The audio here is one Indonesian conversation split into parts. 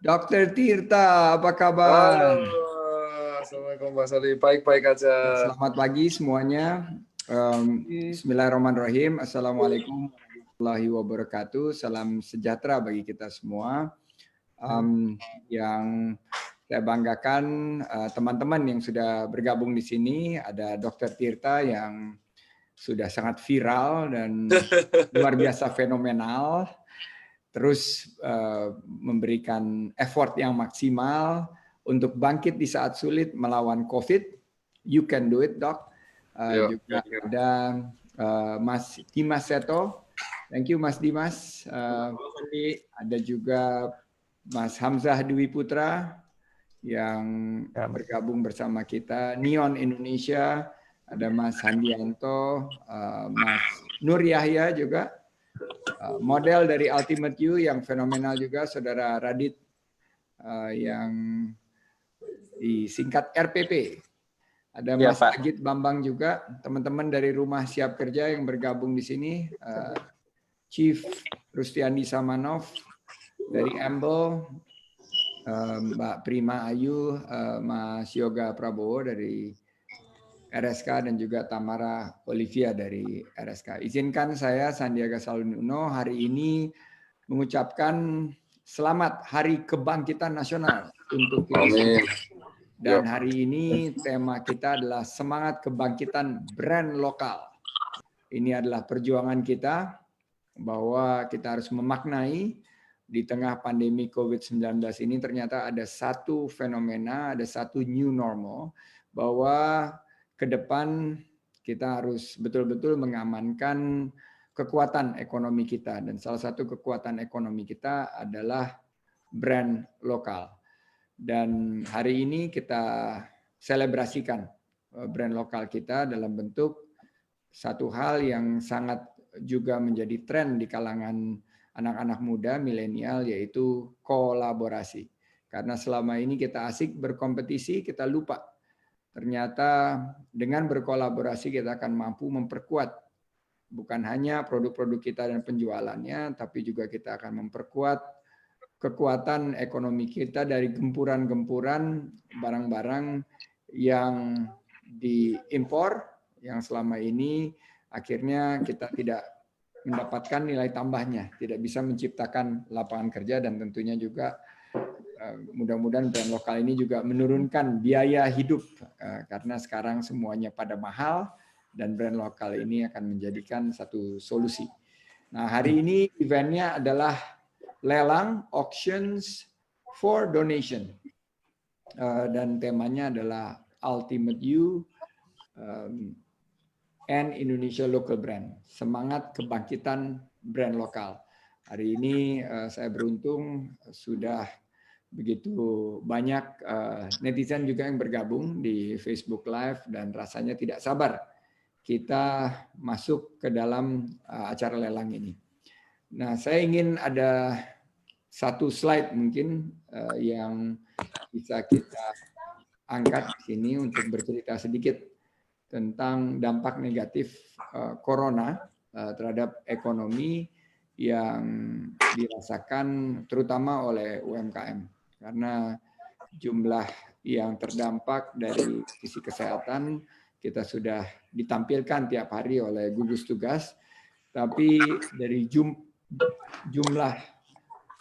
Dokter Tirta, apa Halo, kabar? Assalamualaikum Mas Ali. Baik-baik aja. Selamat pagi semuanya. Bismillahirrahmanirrahim. Assalamualaikum warahmatullahi wabarakatuh. Salam sejahtera bagi kita semua. Yang saya banggakan teman-teman yang sudah bergabung di sini. Ada Dokter Tirta yang sudah sangat viral dan luar biasa fenomenal. Terus memberikan effort yang maksimal untuk bangkit di saat sulit melawan COVID. You can do it, Dok. Juga ada Mas Dimas Seto. Thank you, Mas Dimas. Ada juga Mas Hamzah Dwi Putra yang bergabung bersama kita. Neon Indonesia, ada Mas Handianto, Mas Nur Yahya juga. Model dari Ultimate You yang fenomenal juga, Saudara Radit, yang disingkat RPP. Ada Mas Agit Bambang juga, teman-teman dari Rumah Siap Kerja yang bergabung di sini, Chief Rustiandi Samanov dari Amble, Mbak Prima Ayu, Mas Yoga Prabowo dari RSK, dan juga Tamara Olivia dari RSK. Izinkan saya, Sandiaga Salahuddin Uno, hari ini mengucapkan selamat Hari Kebangkitan Nasional untuk kita semua. Dan hari ini tema kita adalah semangat kebangkitan brand lokal. Ini adalah perjuangan kita bahwa kita harus memaknai di tengah pandemi COVID-19 ini ternyata ada satu fenomena, ada satu new normal, bahwa ke depan kita harus betul-betul mengamankan kekuatan ekonomi kita, dan salah satu kekuatan ekonomi kita adalah brand lokal. Dan hari ini kita selebrasikan brand lokal kita dalam bentuk satu hal yang sangat juga menjadi tren di kalangan anak-anak muda milenial, yaitu kolaborasi. Karena selama ini kita asik berkompetisi, kita lupa ternyata dengan berkolaborasi kita akan mampu memperkuat bukan hanya produk-produk kita dan penjualannya, tapi juga kita akan memperkuat kekuatan ekonomi kita dari gempuran-gempuran barang-barang yang diimpor, yang selama ini akhirnya kita tidak mendapatkan nilai tambahnya, tidak bisa menciptakan lapangan kerja, dan tentunya juga mudah-mudahan brand lokal ini juga menurunkan biaya hidup, karena sekarang semuanya pada mahal, dan brand lokal ini akan menjadikan satu solusi. Nah, hari ini eventnya adalah lelang auctions for donation, dan temanya adalah Ultimate You and Indonesia Local Brand, semangat kebangkitan brand lokal. Hari ini saya beruntung sudah begitu banyak netizen juga yang bergabung di Facebook Live, dan rasanya tidak sabar kita masuk ke dalam acara lelang ini. Nah, saya ingin ada satu slide mungkin yang bisa kita angkat di sini untuk bercerita sedikit tentang dampak negatif corona terhadap ekonomi yang dirasakan terutama oleh UMKM. Karena jumlah yang terdampak dari sisi kesehatan kita sudah ditampilkan tiap hari oleh gugus tugas, tapi dari jumlah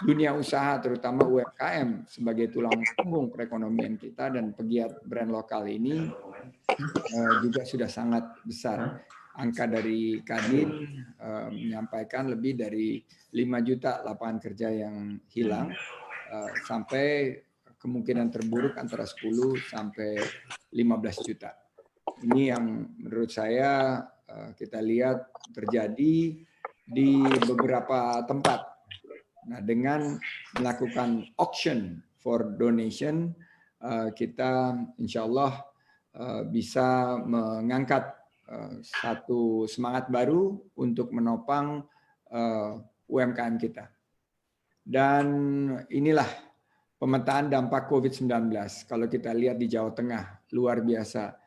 dunia usaha terutama UMKM sebagai tulang punggung perekonomian kita dan pegiat brand lokal ini juga sudah sangat besar. Angka dari Kadin menyampaikan lebih dari 5 juta lapangan kerja yang hilang, sampai kemungkinan terburuk antara 10 sampai 15 juta. Ini yang menurut saya kita lihat terjadi di beberapa tempat. Nah, dengan melakukan auction for donation, kita insya Allah bisa mengangkat satu semangat baru untuk menopang UMKM kita. Dan inilah pemetaan dampak COVID-19. Kalau kita lihat di Jawa Tengah, luar biasa.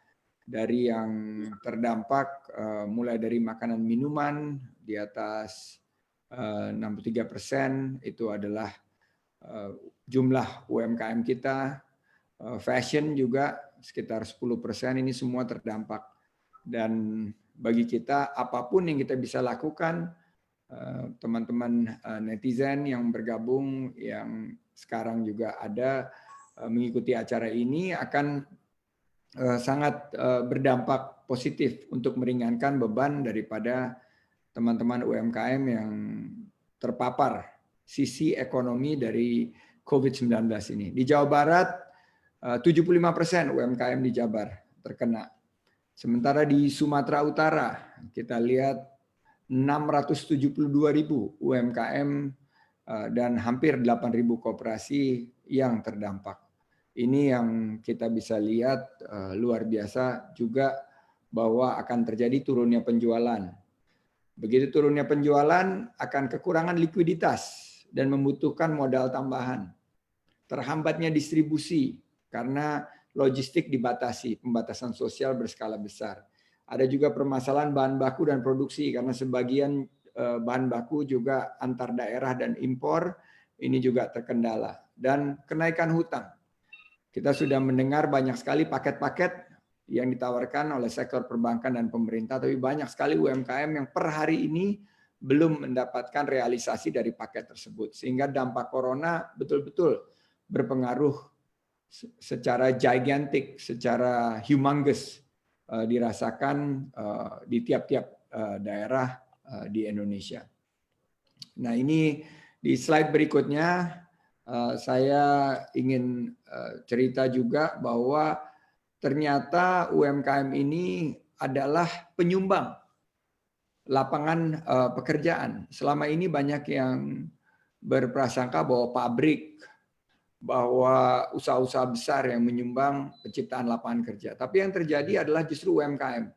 Dari yang terdampak mulai dari makanan minuman di atas 63% itu adalah jumlah UMKM kita, fashion juga sekitar 10%, ini semua terdampak. Dan bagi kita, apapun yang kita bisa lakukan, teman-teman netizen yang bergabung, yang sekarang juga ada mengikuti acara ini akan sangat berdampak positif untuk meringankan beban daripada teman-teman UMKM yang terpapar sisi ekonomi dari COVID-19 ini. Di Jawa Barat, 75% UMKM di Jabar terkena. Sementara di Sumatera Utara, kita lihat 672.000 UMKM dan hampir 8.000 koperasi yang terdampak. Ini yang kita bisa lihat luar biasa juga bahwa akan terjadi turunnya penjualan. Begitu turunnya penjualan akan kekurangan likuiditas dan membutuhkan modal tambahan. Terhambatnya distribusi karena logistik dibatasi, pembatasan sosial berskala besar. Ada juga permasalahan bahan baku dan produksi karena sebagian bahan baku juga antar daerah dan impor ini juga terkendala. Dan kenaikan hutang. Kita sudah mendengar banyak sekali paket-paket yang ditawarkan oleh sektor perbankan dan pemerintah, tapi banyak sekali UMKM yang per hari ini belum mendapatkan realisasi dari paket tersebut. Sehingga dampak corona betul-betul berpengaruh secara gigantic, secara humongous dirasakan di tiap-tiap daerah di Indonesia. Nah, ini di slide berikutnya saya ingin cerita juga bahwa ternyata UMKM ini adalah penyumbang lapangan pekerjaan. Selama ini banyak yang berprasangka bahwa pabrik, bahwa usaha-usaha besar yang menyumbang penciptaan lapangan kerja. Tapi yang terjadi adalah justru UMKM.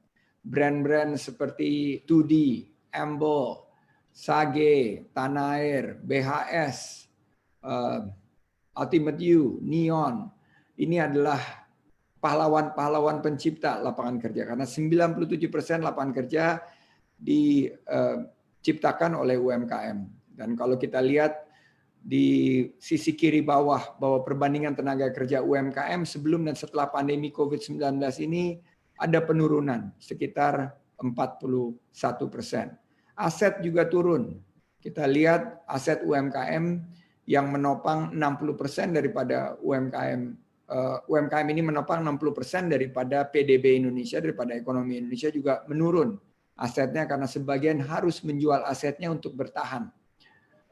Brand-brand seperti 2D, Amble, Sage, Tanah Air, BHS, Ultimate You, Neon. Ini adalah pahlawan-pahlawan pencipta lapangan kerja. Karena 97% lapangan kerja diciptakan oleh UMKM. Dan kalau kita lihat di sisi kiri bawah bahwa perbandingan tenaga kerja UMKM sebelum dan setelah pandemi COVID-19 ini ada penurunan sekitar 41%. Aset juga turun. Kita lihat aset UMKM yang menopang 60% daripada UMKM ini menopang 60% daripada PDB Indonesia, daripada ekonomi Indonesia juga menurun asetnya karena sebagian harus menjual asetnya untuk bertahan.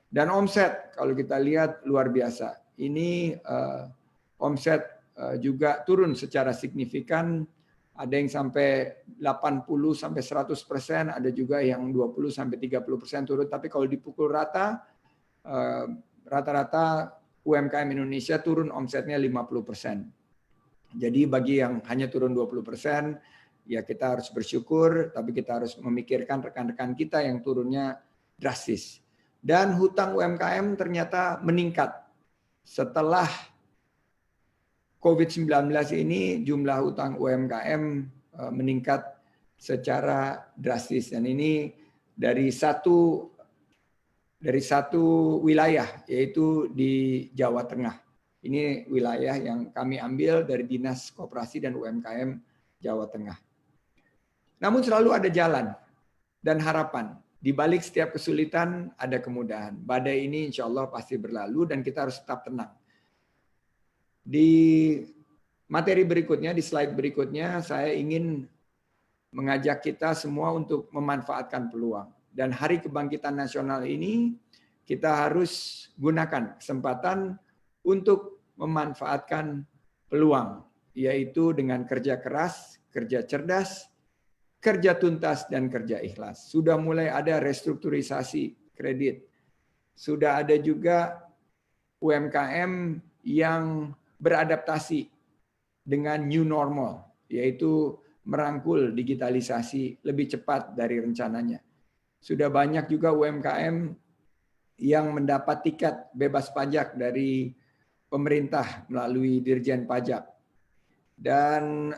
Dan omset kalau kita lihat luar biasa. Ini omset juga turun secara signifikan. Ada yang sampai 80 sampai 100%, ada juga yang 20 sampai 30% turun. Tapi kalau dipukul rata, rata-rata UMKM Indonesia turun omsetnya 50%. Jadi bagi yang hanya turun 20%, ya kita harus bersyukur, tapi kita harus memikirkan rekan-rekan kita yang turunnya drastis. Dan hutang UMKM ternyata meningkat. Setelah COVID-19 ini jumlah hutang UMKM meningkat secara drastis. Dan ini dari satu wilayah, yaitu di Jawa Tengah. Ini wilayah yang kami ambil dari Dinas Koperasi dan UMKM Jawa Tengah. Namun selalu ada jalan dan harapan. Di balik setiap kesulitan ada kemudahan. Badai ini insya Allah pasti berlalu dan kita harus tetap tenang. Di materi berikutnya, di slide berikutnya, saya ingin mengajak kita semua untuk memanfaatkan peluang. Dan Hari Kebangkitan Nasional ini kita harus gunakan kesempatan untuk memanfaatkan peluang, yaitu dengan kerja keras, kerja cerdas, kerja tuntas, dan kerja ikhlas. Sudah mulai ada restrukturisasi kredit. Sudah ada juga UMKM yang beradaptasi dengan new normal, yaitu merangkul digitalisasi lebih cepat dari rencananya. Sudah banyak juga UMKM yang mendapat tiket bebas pajak dari pemerintah melalui Dirjen Pajak. Dan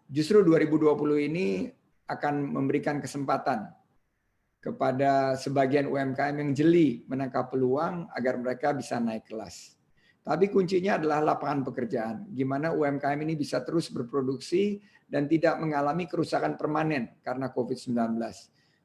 justru 2020 ini akan memberikan kesempatan kepada sebagian UMKM yang jeli menangkap peluang agar mereka bisa naik kelas. Tapi kuncinya adalah lapangan pekerjaan. Gimana UMKM ini bisa terus berproduksi dan tidak mengalami kerusakan permanen karena COVID-19.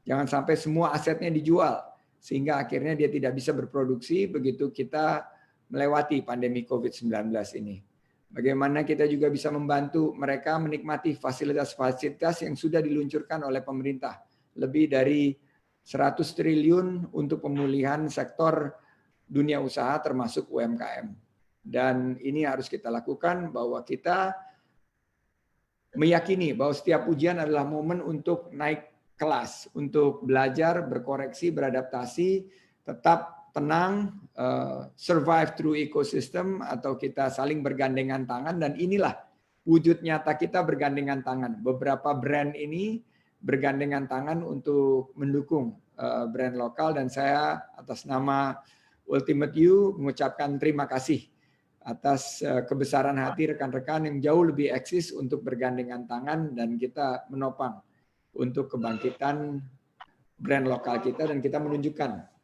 Jangan sampai semua asetnya dijual, sehingga akhirnya dia tidak bisa berproduksi begitu kita melewati pandemi COVID-19 ini. Bagaimana kita juga bisa membantu mereka menikmati fasilitas-fasilitas yang sudah diluncurkan oleh pemerintah. Lebih dari 100 triliun untuk pemulihan sektor dunia usaha termasuk UMKM. Dan ini harus kita lakukan bahwa kita meyakini bahwa setiap ujian adalah momen untuk naik kelas, untuk belajar, berkoreksi, beradaptasi, tetap tenang, survive through ecosystem, atau kita saling bergandengan tangan, dan inilah wujud nyata kita bergandengan tangan. Beberapa brand ini bergandengan tangan untuk mendukung brand lokal, dan saya atas nama Ultimate You mengucapkan terima kasih atas kebesaran hati rekan-rekan yang jauh lebih eksis untuk bergandengan tangan dan kita menopang untuk kebangkitan brand lokal kita, dan kita menunjukkan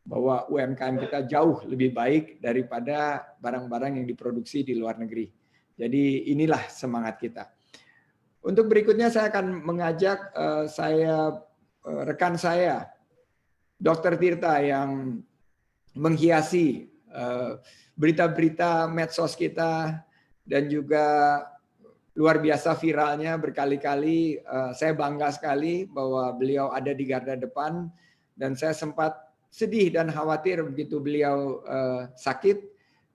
bahwa UMKM kita jauh lebih baik daripada barang-barang yang diproduksi di luar negeri. Jadi inilah semangat kita. Untuk berikutnya saya akan mengajak rekan saya, Dr. Tirta, yang menghiasi berita-berita medsos kita dan juga luar biasa viralnya berkali-kali. Saya bangga sekali bahwa beliau ada di garda depan, dan saya sempat sedih dan khawatir begitu beliau sakit,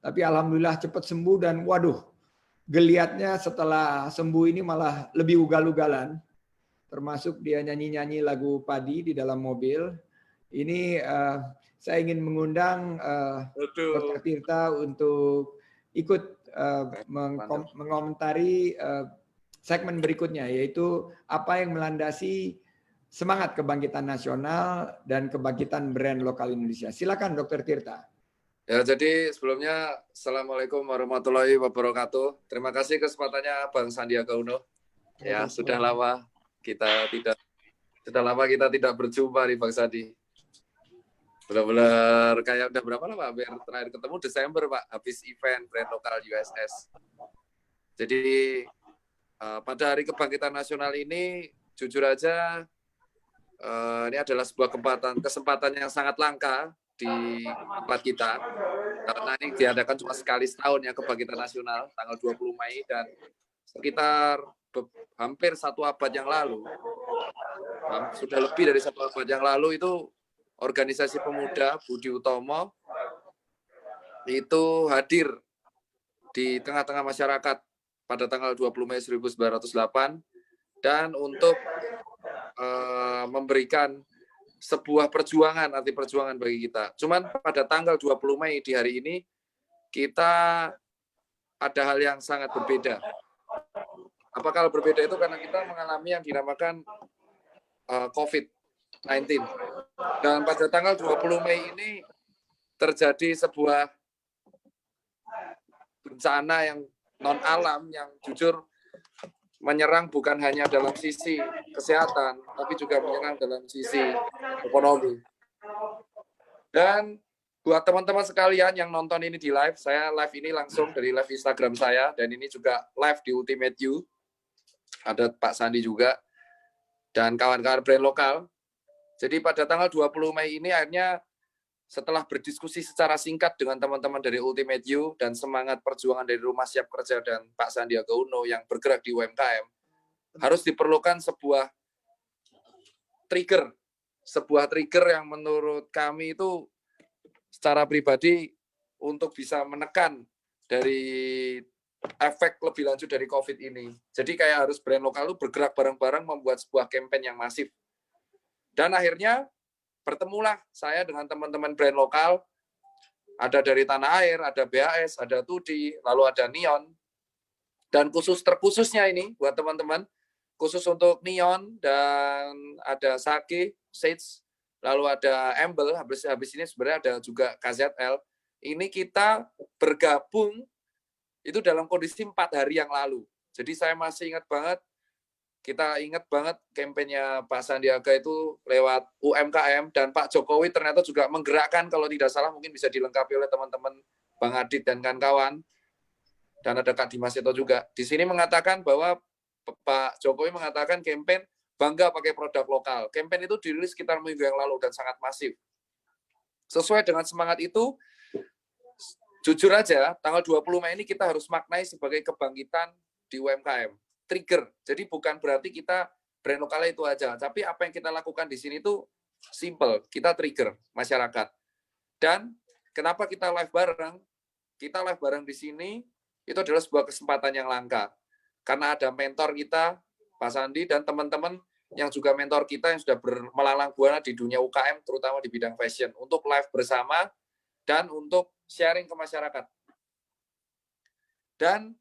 tapi alhamdulillah cepat sembuh, dan waduh, geliatnya setelah sembuh ini malah lebih ugal-ugalan, termasuk dia nyanyi-nyanyi lagu Padi di dalam mobil. Ini saya ingin mengundang Dr. Tirta untuk ikut mengomentari segmen berikutnya, yaitu apa yang melandasi semangat kebangkitan nasional dan kebangkitan brand lokal Indonesia. Silakan Dr. Tirta. Ya, jadi sebelumnya Assalamualaikum warahmatullahi wabarakatuh. Terima kasih kesempatannya Bang Sandiaga Uno. Ya, sudah lama kita tidak berjumpa nih Bang Sandi. Benar-benar kayak udah berapa lama hampir terakhir ketemu Desember Pak, habis event brand lokal USS. Jadi pada hari kebangkitan nasional ini jujur aja ini adalah sebuah kesempatan yang sangat langka di tempat kita, karena ini diadakan cuma sekali setahun ya kebangkitan nasional tanggal 20 Mei, dan sekitar hampir 1 abad yang lalu, sudah lebih dari 1 abad yang lalu, itu organisasi pemuda Budi Utomo itu hadir di tengah-tengah masyarakat pada tanggal 20 Mei 1908 dan untuk memberikan sebuah perjuangan, arti perjuangan bagi kita. Cuman pada tanggal 20 Mei di hari ini, kita ada hal yang sangat berbeda. Apakah berbeda itu karena kita mengalami yang dinamakan COVID-19. Dan pada tanggal 20 Mei ini terjadi sebuah bencana yang non-alam yang jujur menyerang bukan hanya dalam sisi kesehatan, tapi juga menyerang dalam sisi ekonomi. Dan buat teman-teman sekalian yang nonton ini di live, saya live ini langsung dari live Instagram saya, dan ini juga live di Ultimate You. Ada Pak Sandi juga, dan kawan-kawan brand lokal. Jadi pada tanggal 20 Mei ini akhirnya setelah berdiskusi secara singkat dengan teman-teman dari Ultimate You dan semangat perjuangan dari Rumah Siap Kerja dan Pak Sandiaga Uno yang bergerak di UMKM, harus diperlukan sebuah trigger yang menurut kami itu secara pribadi untuk bisa menekan dari efek lebih lanjut dari COVID ini. Jadi kayak harus brand lokal itu bergerak bareng-bareng membuat sebuah campaign yang masif. Dan akhirnya bertemulah saya dengan teman-teman brand lokal, ada dari Tanah Air, ada BAS, ada Tudi, lalu ada Neon, dan terkhususnya ini buat teman-teman, khusus untuk Neon, dan ada Sage, Sage, lalu ada Amble, habis ini sebenarnya ada juga KZL, ini kita bergabung itu dalam kondisi 4 hari yang lalu. Jadi saya masih ingat banget, kita ingat banget kampanye Pak Sandiaga itu lewat UMKM, dan Pak Jokowi ternyata juga menggerakkan, kalau tidak salah mungkin bisa dilengkapi oleh teman-teman Bang Adit dan kawan-kawan, dan ada Kak Dimas itu juga. Di sini mengatakan bahwa Pak Jokowi mengatakan kampanye bangga pakai produk lokal. Kampanye itu dirilis sekitar minggu yang lalu dan sangat masif. Sesuai dengan semangat itu, jujur aja, tanggal 20 Mei ini kita harus maknai sebagai kebangkitan di UMKM. Trigger. Jadi bukan berarti kita brand lokalnya itu aja, tapi apa yang kita lakukan di sini itu simple. Kita trigger masyarakat. Dan kenapa kita live bareng? Kita live bareng di sini, itu adalah sebuah kesempatan yang langka. Karena ada mentor kita, Pak Sandi, dan teman-teman yang juga mentor kita yang sudah melalang buana di dunia UKM, terutama di bidang fashion, untuk live bersama dan untuk sharing ke masyarakat. Dan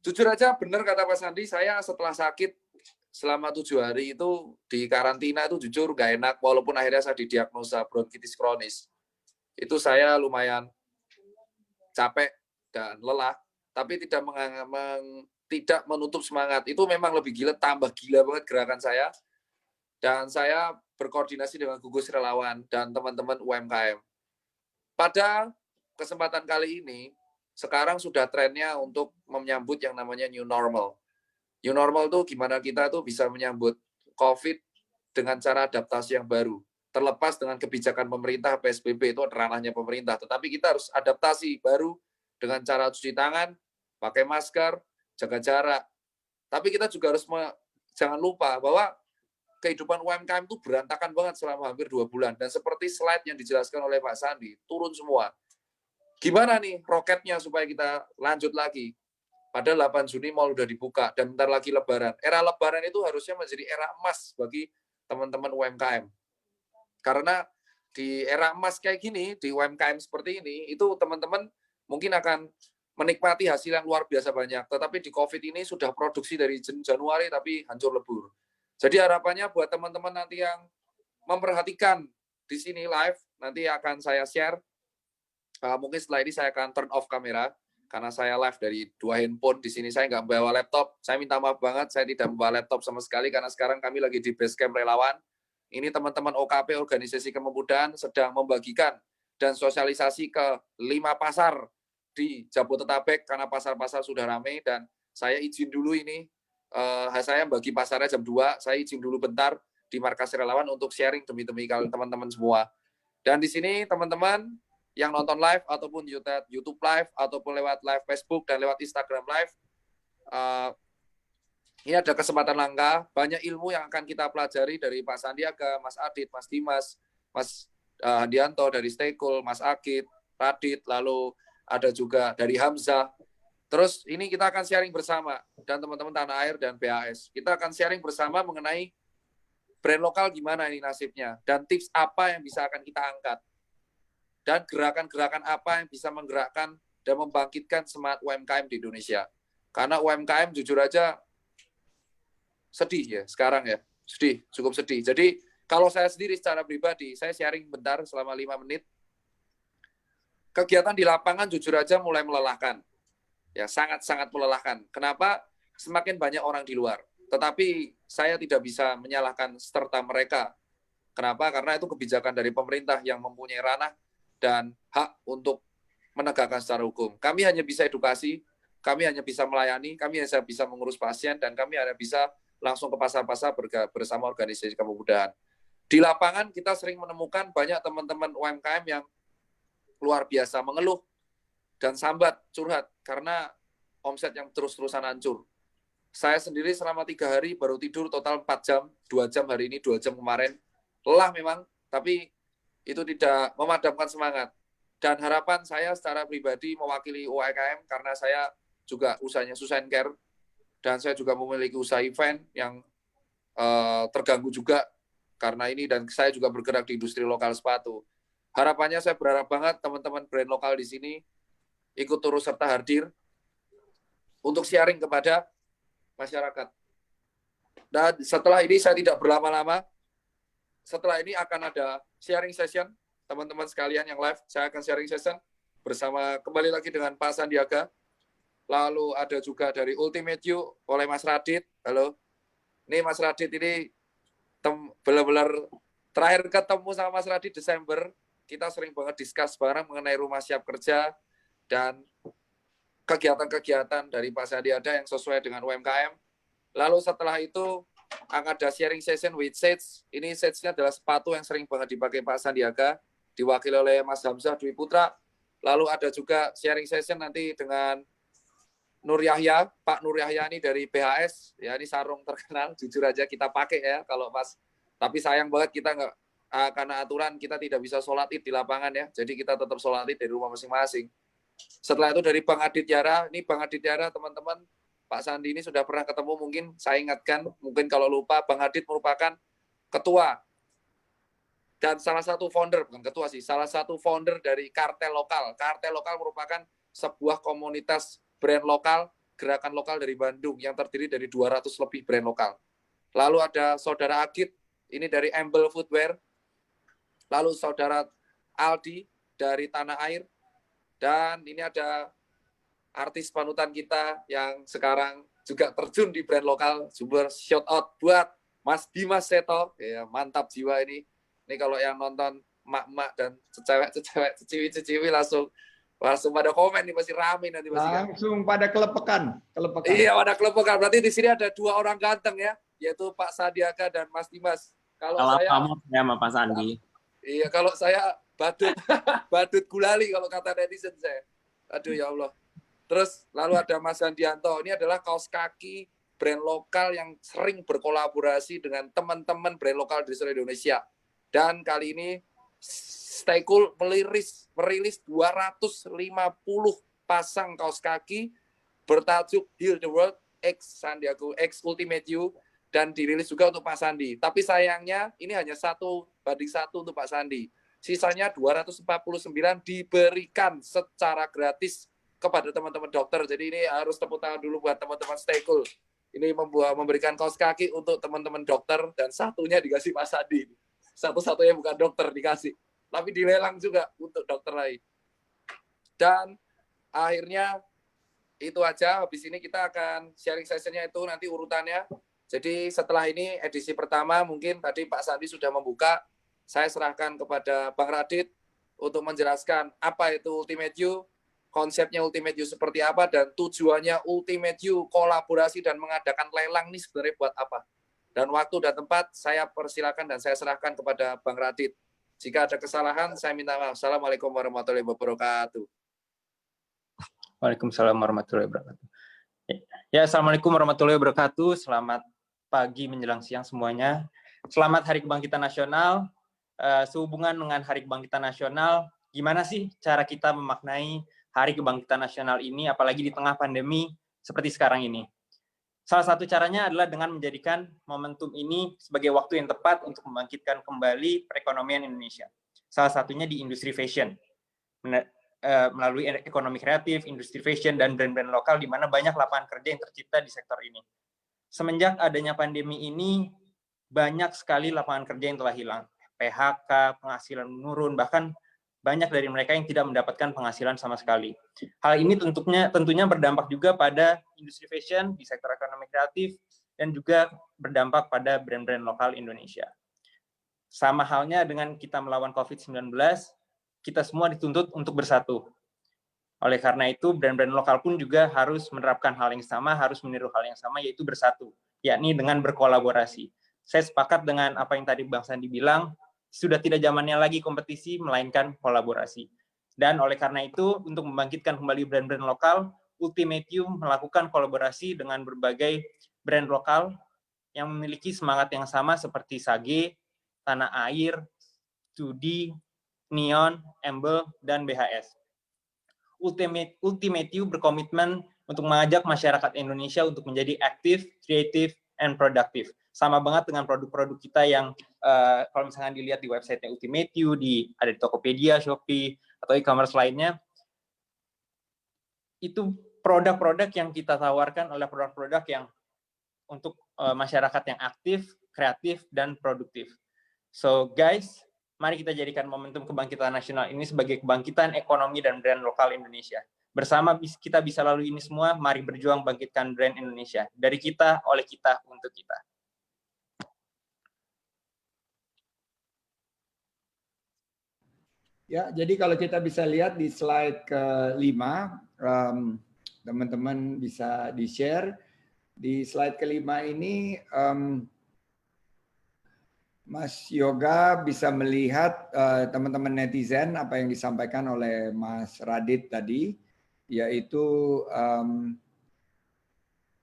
jujur aja, benar kata Pak Sandi, saya setelah sakit selama 7 hari itu di karantina itu jujur gak enak, walaupun akhirnya saya didiagnosa bronkitis kronis. Itu saya lumayan capek dan lelah, tapi tidak menutup semangat. Itu memang lebih gila, tambah gila banget gerakan saya. Dan saya berkoordinasi dengan gugus relawan dan teman-teman UMKM. Pada kesempatan kali ini, sekarang sudah trennya untuk menyambut yang namanya new normal. New normal itu gimana kita tuh bisa menyambut COVID dengan cara adaptasi yang baru. Terlepas dengan kebijakan pemerintah, PSBB itu ranahnya pemerintah. Tetapi kita harus adaptasi baru dengan cara cuci tangan, pakai masker, jaga jarak. Tapi kita juga harus jangan lupa bahwa kehidupan UMKM itu berantakan banget selama hampir 2 bulan. Dan seperti slide yang dijelaskan oleh Pak Sandi, turun semua. Gimana nih roketnya supaya kita lanjut lagi? Pada 8 Juni mal udah dibuka dan bentar lagi Lebaran. Era Lebaran itu harusnya menjadi era emas bagi teman-teman UMKM. Karena di era emas kayak gini, di UMKM seperti ini, itu teman-teman mungkin akan menikmati hasil yang luar biasa banyak. Tetapi di COVID ini sudah produksi dari Januari tapi hancur lebur. Jadi harapannya buat teman-teman nanti yang memperhatikan di sini live, nanti akan saya share. Mungkin setelah ini saya akan turn off kamera, karena saya live dari 2 handphone. Di sini saya nggak bawa laptop. Saya minta maaf banget, saya tidak membawa laptop sama sekali, karena sekarang kami lagi di base camp relawan. Ini teman-teman OKP, Organisasi Kepemudaan, sedang membagikan dan sosialisasi ke 5 pasar di Jabodetabek, karena pasar-pasar sudah ramai, dan saya izin dulu ini, saya bagi pasarnya jam 2, saya izin dulu bentar di markas relawan untuk sharing demi kalian teman-teman semua. Dan di sini teman-teman yang nonton live, ataupun YouTube live, ataupun lewat live Facebook, dan lewat Instagram live, ini ada kesempatan langka, banyak ilmu yang akan kita pelajari dari Pak Sandiaga, Mas Adit, Mas Dimas, Mas Handianto dari Stekul, Mas Akid, Radit, lalu ada juga dari Hamzah. Terus ini kita akan sharing bersama, dan teman-teman Tanah Air dan BAS. Kita akan sharing bersama mengenai brand lokal gimana ini nasibnya, dan tips apa yang bisa akan kita angkat. Dan gerakan-gerakan apa yang bisa menggerakkan dan membangkitkan semangat UMKM di Indonesia. Karena UMKM jujur aja sedih ya sekarang ya, cukup sedih. Jadi kalau saya sendiri secara pribadi, saya sharing bentar selama 5 menit. Kegiatan di lapangan jujur aja mulai melelahkan. Ya, sangat-sangat melelahkan. Kenapa? Semakin banyak orang di luar. Tetapi saya tidak bisa menyalahkan serta mereka. Kenapa? Karena itu kebijakan dari pemerintah yang mempunyai ranah dan hak untuk menegakkan secara hukum. Kami hanya bisa edukasi, kami hanya bisa melayani, kami hanya bisa mengurus pasien, dan kami hanya bisa langsung ke pasar-pasar bersama organisasi kepemudaan. Di lapangan kita sering menemukan banyak teman-teman UMKM yang luar biasa mengeluh dan sambat, curhat, karena omset yang terus-terusan hancur. Saya sendiri selama 3 hari baru tidur total 4 jam, 2 jam hari ini, 2 jam kemarin. Lelah memang, tapi itu tidak memadamkan semangat. Dan harapan saya secara pribadi mewakili UMKM, karena saya juga usahanya Susan Care, dan saya juga memiliki usaha event yang terganggu juga karena ini, dan saya juga bergerak di industri lokal sepatu. Harapannya saya berharap banget teman-teman brand lokal di sini ikut turut serta hadir untuk sharing kepada masyarakat. Dan setelah ini saya tidak berlama-lama. Setelah ini akan ada sharing session, teman-teman sekalian yang live, saya akan sharing session bersama kembali lagi dengan Pak Sandiaga. Lalu ada juga dari Ultimate You oleh Mas Radit. Halo. Ini Mas Radit ini benar-benar terakhir ketemu sama Mas Radit Desember, kita sering banget discuss bareng mengenai Rumah Siap Kerja dan kegiatan-kegiatan dari Pak Sandiaga yang sesuai dengan UMKM. Lalu setelah itu akan ada sharing session with Sage. Ini Sage-nya adalah sepatu yang sering banget dipakai Pak Sandiaga, diwakili oleh Mas Hamzah Dwi Putra. Lalu ada juga sharing session nanti dengan Nur Yahya, Pak Nur Yahya ini dari BHS, ya ini sarung terkenal, jujur aja kita pakai ya kalau pas, tapi sayang banget kita nggak, karena aturan kita tidak bisa sholat id di lapangan ya, jadi kita tetap sholat id dari rumah masing-masing. Setelah itu dari Bang Adit Yara, ini Bang Adit Yara teman-teman, Pak Sandi ini sudah pernah ketemu, mungkin saya ingatkan, mungkin kalau lupa, Bang Adit merupakan ketua dan salah satu founder, bukan ketua sih, salah satu founder dari Kartel Lokal. Kartel Lokal merupakan sebuah komunitas brand lokal, gerakan lokal dari Bandung yang terdiri dari 200 lebih brand lokal. Lalu ada saudara Agit, ini dari Amble Footwear. Lalu saudara Aldi dari Tanah Air. Dan ini ada artis panutan kita yang sekarang juga terjun di brand lokal. Super shout out buat Mas Dimas Seto. Ya, mantap jiwa ini. Ini kalau yang nonton mak-mak dan cewek-cewek, ceciwi-ceciwi langsung pada komen nih, pasti rame nanti pasti. Langsung pada kelepekan. Iya, pada kelepekan. Berarti di sini ada 2 orang ganteng ya, yaitu Pak Sandiaga dan Mas Dimas. Kalau saya sama Pak Sandi. Iya, kalau saya badut gulali kalau kata netizen saya. Aduh ya Allah. Terus lalu ada Mas Sandianto. Ini adalah kaos kaki brand lokal yang sering berkolaborasi dengan teman-teman brand lokal di seluruh Indonesia. Dan kali ini Stay Cool merilis 250 pasang kaos kaki bertajuk Heal the World X Sandiaga X Ultimate You, dan dirilis juga untuk Pak Sandi. Tapi sayangnya ini hanya 1:1 untuk Pak Sandi. Sisanya 249 diberikan secara gratis kepada teman-teman dokter. Jadi ini harus tepuk tangan dulu buat teman-teman Stay Cool. Ini memberikan kaos kaki untuk teman-teman dokter, dan satunya dikasih Pak Sandi. Satu-satunya bukan dokter dikasih, tapi dilelang juga untuk dokter lain. Dan akhirnya itu aja. Habis ini kita akan sharing sessionnya itu nanti urutannya. Jadi setelah ini edisi pertama, mungkin tadi Pak Sandi sudah membuka, saya serahkan kepada Bang Radit untuk menjelaskan apa itu Ultimate You, konsepnya Ultimate You seperti apa, dan tujuannya Ultimate You kolaborasi dan mengadakan lelang ini sebenarnya buat apa. Dan waktu dan tempat saya persilakan dan saya serahkan kepada Bang Radit. Jika ada kesalahan, saya minta maaf. Assalamualaikum warahmatullahi wabarakatuh. Waalaikumsalam warahmatullahi wabarakatuh. Ya, Assalamualaikum warahmatullahi wabarakatuh. Selamat pagi menjelang siang semuanya. Selamat Hari Kebangkitan Nasional. Sehubungan dengan Hari Kebangkitan Nasional, gimana sih cara kita memaknai Hari Kebangkitan Nasional ini, apalagi di tengah pandemi seperti sekarang ini? Salah satu caranya adalah dengan menjadikan momentum ini sebagai waktu yang tepat untuk membangkitkan kembali perekonomian Indonesia. Salah satunya di industri fashion, melalui ekonomi kreatif, industri fashion, dan brand-brand lokal, di mana banyak lapangan kerja yang tercipta di sektor ini. Semenjak adanya pandemi ini, banyak sekali lapangan kerja yang telah hilang. PHK, penghasilan menurun, bahkan banyak dari mereka yang tidak mendapatkan penghasilan sama sekali. Hal ini tentunya berdampak juga pada industri fashion di sektor ekonomi kreatif, dan juga berdampak pada brand-brand lokal Indonesia. Sama halnya dengan kita melawan COVID-19, kita semua dituntut untuk bersatu. Oleh karena itu, brand-brand lokal pun juga harus menerapkan hal yang sama, harus meniru hal yang sama, yaitu bersatu, yakni dengan berkolaborasi. Saya sepakat dengan apa yang tadi Bang Sandi bilang, sudah tidak zamannya lagi kompetisi, melainkan kolaborasi. Dan oleh karena itu, untuk membangkitkan kembali brand-brand lokal, Ultimate You melakukan kolaborasi dengan berbagai brand lokal yang memiliki semangat yang sama seperti Sage, Tanah Air, Tudi, Neon, Amble, dan BHS. Ultimate You berkomitmen untuk mengajak masyarakat Indonesia untuk menjadi aktif, kreatif, and productive. Sama banget dengan produk-produk kita yang kalau misalkan dilihat di website-nya Ultimate You, ada di Tokopedia, Shopee, atau e-commerce lainnya, itu produk-produk yang kita tawarkan adalah produk-produk yang untuk masyarakat yang aktif, kreatif, dan produktif. So guys, mari kita jadikan momentum kebangkitan nasional ini sebagai kebangkitan ekonomi dan brand lokal Indonesia. Bersama kita bisa lalui ini semua, mari berjuang bangkitkan brand Indonesia. Dari kita, oleh kita, untuk kita. Ya, jadi kalau kita bisa lihat di slide ke-5, teman-teman bisa di-share. Di slide ke-5 ini, Mas Yoga bisa melihat teman-teman netizen apa yang disampaikan oleh Mas Radit tadi, yaitu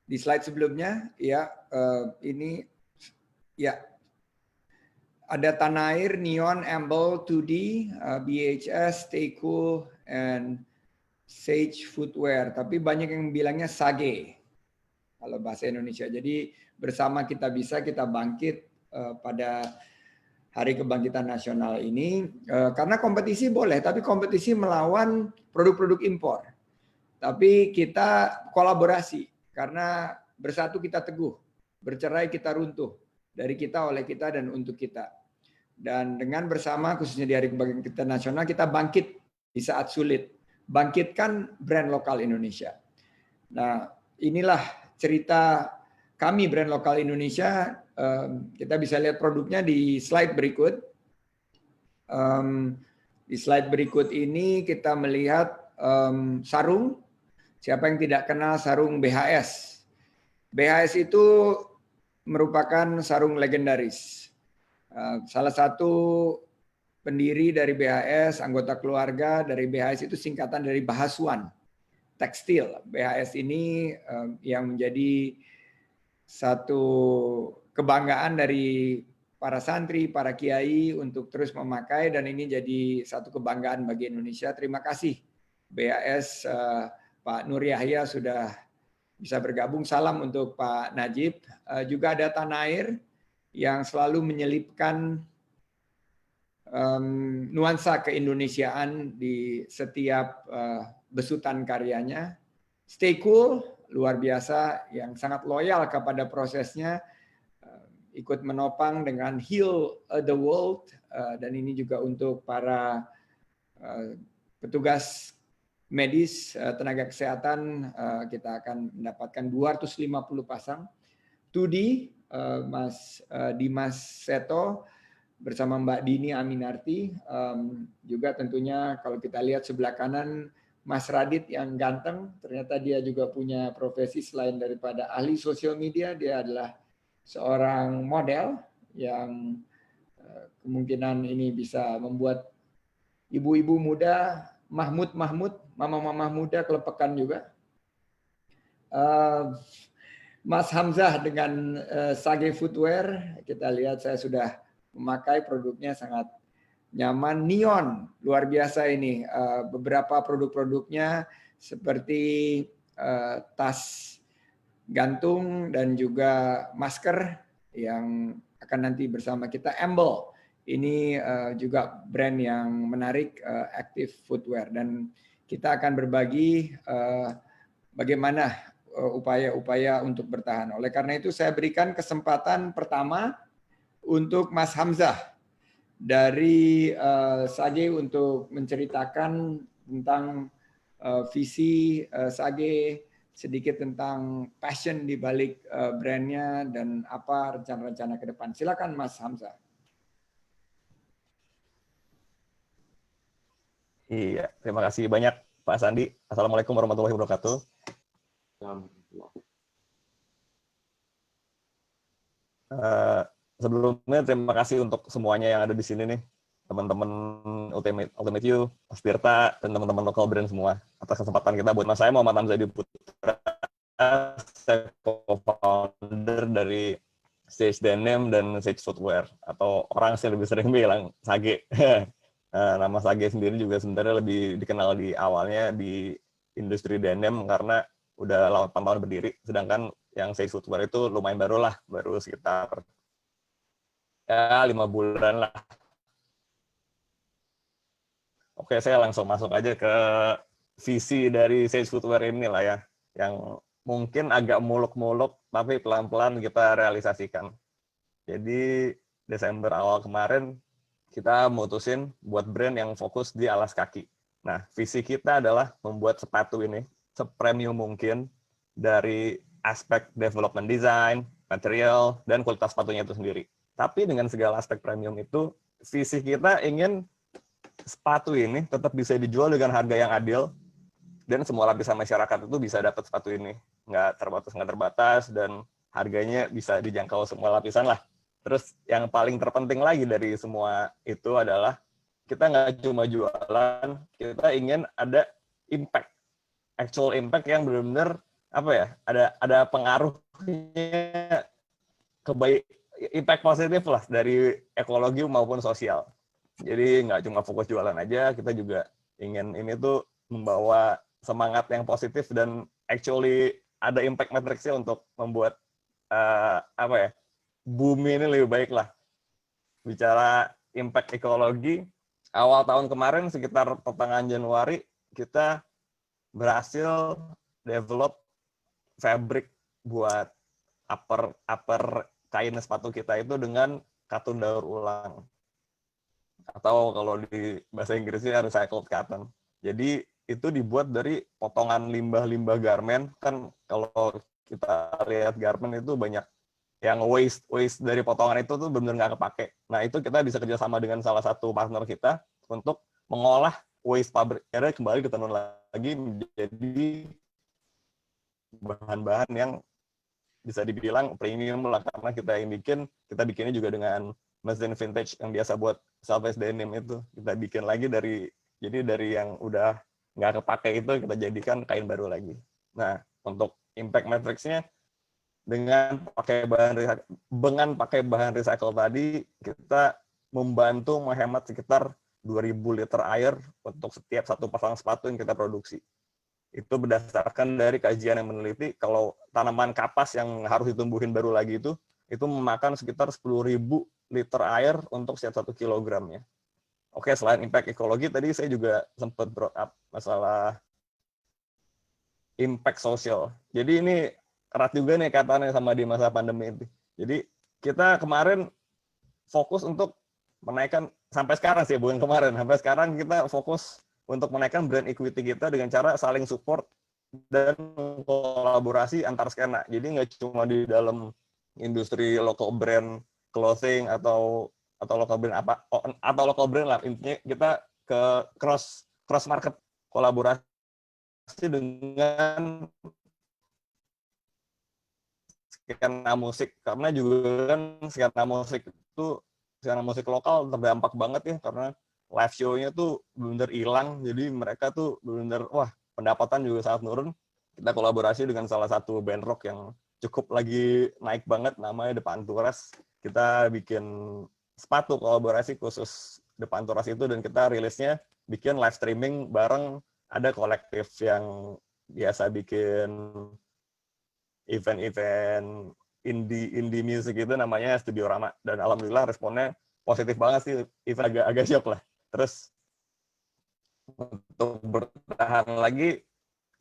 di slide sebelumnya, ya ini ya ada Tanah Air, Neon, Amble, 2D, BHS, Stay Cool, and Sage Footwear. Tapi banyak yang bilangnya Sage kalau bahasa Indonesia. Jadi bersama kita bisa, kita bangkit pada Hari Kebangkitan Nasional ini. Karena kompetisi boleh, tapi kompetisi melawan produk-produk impor. Tapi kita kolaborasi, karena bersatu kita teguh, bercerai kita runtuh. Dari kita, oleh kita, dan untuk kita. Dan dengan bersama, khususnya di Hari Kebangkitan Nasional, kita bangkit di saat sulit. Bangkitkan brand lokal Indonesia. Nah, inilah cerita kami brand lokal Indonesia. Kita bisa lihat produknya di slide berikut. Di slide berikut ini kita melihat sarung. Siapa yang tidak kenal sarung BHS? BHS itu merupakan sarung legendaris. Salah satu pendiri dari BHS, anggota keluarga dari BHS itu singkatan dari Bahasuan, tekstil. BHS ini yang menjadi satu kebanggaan dari para santri, para kiai untuk terus memakai, dan ini jadi satu kebanggaan bagi Indonesia. Terima kasih BHS, Pak Nur Yahya sudah bisa bergabung. Salam untuk Pak Najib. Juga ada Tanah Air yang selalu menyelipkan nuansa keindonesiaan di setiap besutan karyanya. Stay Cool, luar biasa, yang sangat loyal kepada prosesnya, ikut menopang dengan Heal the World, dan ini juga untuk para petugas medis, tenaga kesehatan, kita akan mendapatkan 250 pasang. 2D, Mas Dimas Seto, bersama Mbak Dini Aminarti, juga tentunya kalau kita lihat sebelah kanan, Mas Radit yang ganteng, ternyata dia juga punya profesi selain daripada ahli sosial media, dia adalah seorang model yang kemungkinan ini bisa membuat ibu-ibu muda, Mahmud, mama-mama muda kelepekan juga. Mas Hamzah dengan Sage Footwear, kita lihat saya sudah memakai, produknya sangat nyaman. Neon, luar biasa ini. Beberapa produk-produknya seperti tas gantung dan juga masker yang akan nanti bersama kita. Amble, ini juga brand yang menarik, active footwear, dan kita akan berbagi bagaimana upaya-upaya untuk bertahan. Oleh karena itu saya berikan kesempatan pertama untuk Mas Hamzah dari Sage untuk menceritakan tentang visi Sage, sedikit tentang passion di balik brandnya dan apa rencana-rencana ke depan. Silakan Mas Hamzah. Iya, terima kasih banyak Pak Sandi. Assalamualaikum warahmatullahi wabarakatuh. Sebelumnya terima kasih untuk semuanya yang ada di sini nih, teman-teman Ultimate You, Mas Tirta, dan teman-teman lokal brand semua, atas kesempatan kita buat. Saya Muhammad Hamzah Putra, saya co-founder dari Sage Denim dan Sage Footwear, atau orang yang lebih sering bilang Sage. Nama Sage sendiri juga sebenarnya lebih dikenal di awalnya di industri denim karena udah 8 tahun berdiri, sedangkan yang Sage Footwear itu lumayan baru lah, baru sekitar ya 5 bulan lah. Oke, saya langsung masuk aja ke visi dari Sage Footwear ini lah ya, yang mungkin agak muluk-muluk tapi pelan-pelan kita realisasikan. Jadi Desember awal kemarin kita mutusin buat brand yang fokus di alas kaki. Nah, visi kita adalah membuat sepatu ini sepremium mungkin dari aspek development design, material, dan kualitas sepatunya itu sendiri. Tapi dengan segala aspek premium itu, visi kita ingin sepatu ini tetap bisa dijual dengan harga yang adil dan semua lapisan masyarakat itu bisa dapat sepatu ini, nggak terbatas dan harganya bisa dijangkau semua lapisan lah. Terus yang paling terpenting lagi dari semua itu adalah kita nggak cuma jualan, kita ingin ada impact, actual impact yang benar-benar apa ya, ada pengaruhnya impact positif lah dari ekologi maupun sosial. Jadi nggak cuma fokus jualan aja, kita juga ingin ini tuh membawa semangat yang positif dan actually ada impact matrix-nya untuk membuat apa ya, bumi ini lebih baik lah. Bicara impact ekologi, awal tahun kemarin sekitar pertengahan Januari kita berhasil develop fabric buat upper kain sepatu kita itu dengan katun daur ulang. Atau kalau di bahasa Inggrisnya recycled cotton. Jadi itu dibuat dari potongan limbah-limbah garmen. Kan kalau kita lihat garmen itu banyak yang waste dari potongan itu tuh benar-benar nggak kepake. Nah itu kita bisa kerjasama dengan salah satu partner kita untuk mengolah waste pabrik akhirnya kembali ditenun lagi menjadi bahan-bahan yang bisa dibilang premium lah, karena kita bikinnya juga dengan mesin vintage yang biasa buat Southwest denim itu kita bikin lagi dari yang udah nggak kepake itu kita jadikan kain baru lagi. Nah untuk impact matrix-nya dengan pakai bahan recycle tadi kita membantu menghemat sekitar 2.000 liter air untuk setiap satu pasang sepatu yang kita produksi. Itu berdasarkan dari kajian yang meneliti kalau tanaman kapas yang harus ditumbuhin baru lagi itu memakan sekitar 10.000 liter air untuk setiap 1 kilogramnya. Oke, selain impact ekologi, tadi saya juga sempat brought up masalah impact sosial. Jadi ini erat juga nih kaitannya sama di masa pandemi itu. Jadi kita kemarin fokus untuk menaikkan, sampai sekarang sih, bukan kemarin, sampai sekarang kita fokus untuk menaikkan brand equity kita dengan cara saling support dan kolaborasi antar skena. Jadi nggak cuma di dalam industri local brand clothing atau local brand atau local brand lah, intinya kita ke cross market kolaborasi dengan skena musik, karena juga kan skena musik lokal terdampak banget ya, karena live show-nya tuh benar-benar hilang, jadi mereka tuh benar-benar pendapatan juga sangat turun. Kita kolaborasi dengan salah satu band rock yang cukup lagi naik banget, namanya The Panturas. Kita bikin sepatu kolaborasi khusus The Panturas itu, dan kita rilisnya bikin live streaming bareng ada kolektif yang biasa bikin event indie music itu namanya Studio Rama, dan alhamdulillah responnya positif banget sih, even agak shock lah. Terus untuk bertahan lagi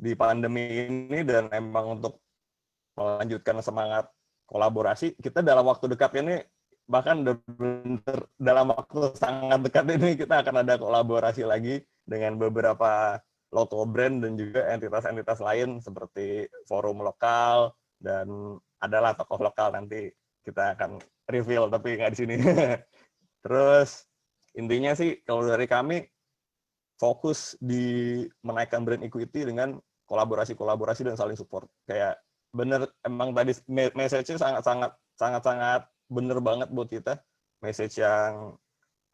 di pandemi ini dan emang untuk melanjutkan semangat kolaborasi, kita dalam waktu dekat ini, bahkan dalam waktu sangat dekat ini kita akan ada kolaborasi lagi dengan beberapa local brand dan juga entitas-entitas lain seperti forum lokal, dan adalah tokoh lokal, nanti kita akan reveal tapi nggak di sini. Terus intinya sih kalau dari kami fokus di menaikkan brand equity dengan kolaborasi dan saling support. Kayak bener, emang tadi message-nya sangat bener banget buat kita. Message yang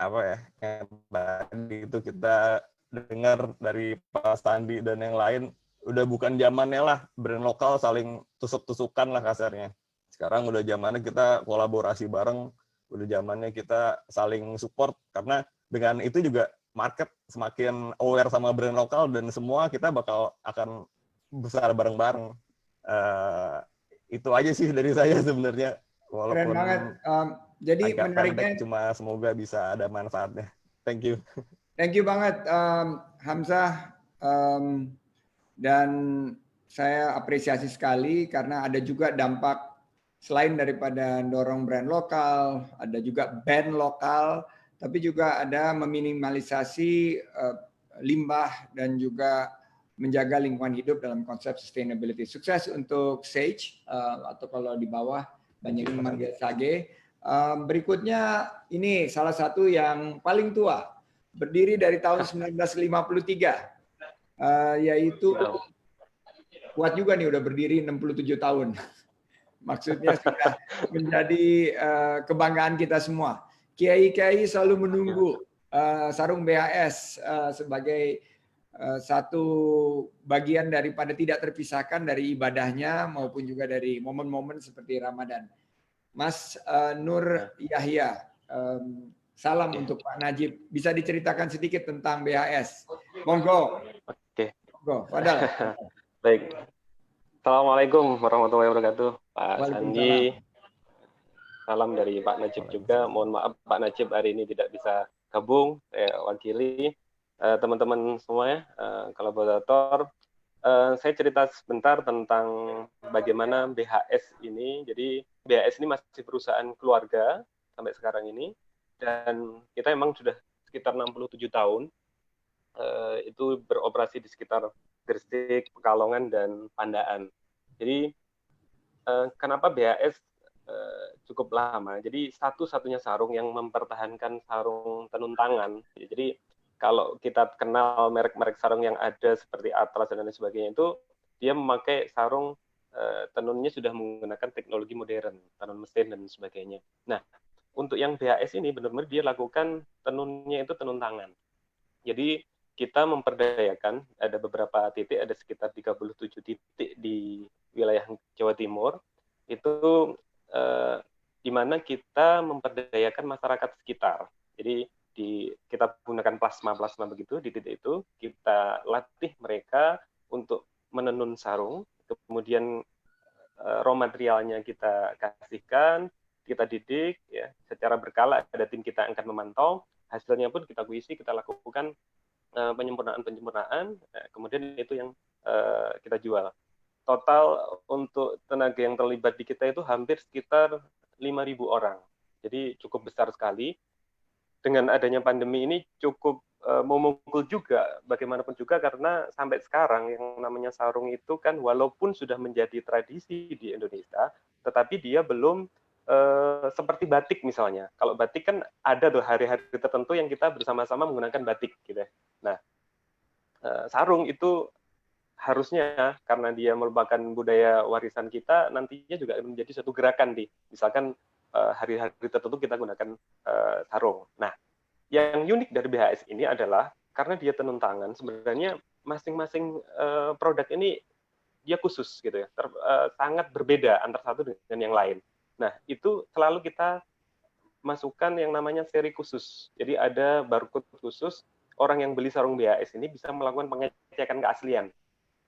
apa ya, yang tadi itu kita dengar dari Pak Sandi dan yang lain, udah bukan zamannya lah brand lokal saling tusuk-tusukan lah kasarnya. Sekarang udah zamannya kita kolaborasi bareng, udah zamannya kita saling support, karena dengan itu juga market semakin aware sama brand lokal dan semua kita akan besar bareng-bareng. Itu aja sih dari saya sebenarnya, walaupun keren banget. Jadi agak menariknya, pendek, cuma semoga bisa ada manfaatnya. Thank you. Thank you banget Hamzah, dan saya apresiasi sekali karena ada juga dampak selain daripada dorong brand lokal, ada juga band lokal, tapi juga ada meminimalisasi limbah dan juga menjaga lingkungan hidup dalam konsep sustainability. Sukses untuk Sage, atau kalau di bawah banyak yang manggil Sage. Berikutnya ini salah satu yang paling tua berdiri dari tahun 1953, yaitu kuat juga nih, udah berdiri 67 tahun. Maksudnya sudah menjadi kebanggaan kita semua. Kiai-kiai selalu menunggu sarung BHS sebagai satu bagian daripada tidak terpisahkan dari ibadahnya maupun juga dari momen-momen seperti Ramadan. Mas Nur Yahya, salam untuk Pak Najib. Bisa diceritakan sedikit tentang BHS? Monggo. Oke. Monggo, Fadal. Baik. Assalamualaikum warahmatullahi wabarakatuh, Pak Sandi. Salam dari Pak Najib juga. Mohon maaf Pak Najib hari ini tidak bisa gabung, saya wakili. Teman-teman semuanya, kolaborator. Saya cerita sebentar tentang bagaimana BHS ini. Jadi BHS ini masih perusahaan keluarga sampai sekarang ini, dan kita memang sudah sekitar 67 tahun itu beroperasi di sekitar Gresik, Pekalongan, dan Pandaan. Jadi kenapa BHS cukup lama? Jadi satu-satunya sarung yang mempertahankan sarung tenun tangan. Jadi kalau kita kenal merek-merek sarung yang ada seperti Atlas dan lain sebagainya, itu dia memakai sarung tenunnya sudah menggunakan teknologi modern, tenun mesin dan sebagainya. Nah, untuk yang BHS ini benar-benar dia lakukan tenunnya itu tenun tangan. Jadi kita memperdayakan, ada beberapa titik, ada sekitar 37 titik di wilayah Jawa Timur, itu di mana kita memperdayakan masyarakat sekitar. Jadi kita gunakan plasma begitu di titik itu, kita latih mereka untuk menenun sarung, kemudian raw materialnya kita kasihkan, kita didik, ya secara berkala ada tim kita akan memantau, hasilnya pun kita kuisi, kita lakukan penyempurnaan, kemudian itu yang kita jual. Total untuk tenaga yang terlibat di kita itu hampir sekitar 5.000 orang, jadi cukup besar sekali. Dengan adanya pandemi ini cukup memukul juga, bagaimanapun juga, karena sampai sekarang yang namanya sarung itu kan walaupun sudah menjadi tradisi di Indonesia, tetapi dia belum seperti batik misalnya. Kalau batik kan ada tuh hari-hari tertentu yang kita bersama-sama menggunakan batik gitu ya. Nah, sarung itu harusnya karena dia merupakan budaya warisan kita, nantinya juga menjadi satu gerakan misalkan hari-hari tertentu kita gunakan sarung. Nah, yang unik dari BHS ini adalah karena dia tenun tangan, sebenarnya masing-masing produk ini dia khusus gitu ya, sangat berbeda antara satu dengan yang lain. Nah, itu selalu kita masukkan yang namanya seri khusus. Jadi ada barcode khusus, orang yang beli sarung BHS ini bisa melakukan pengecekan keaslian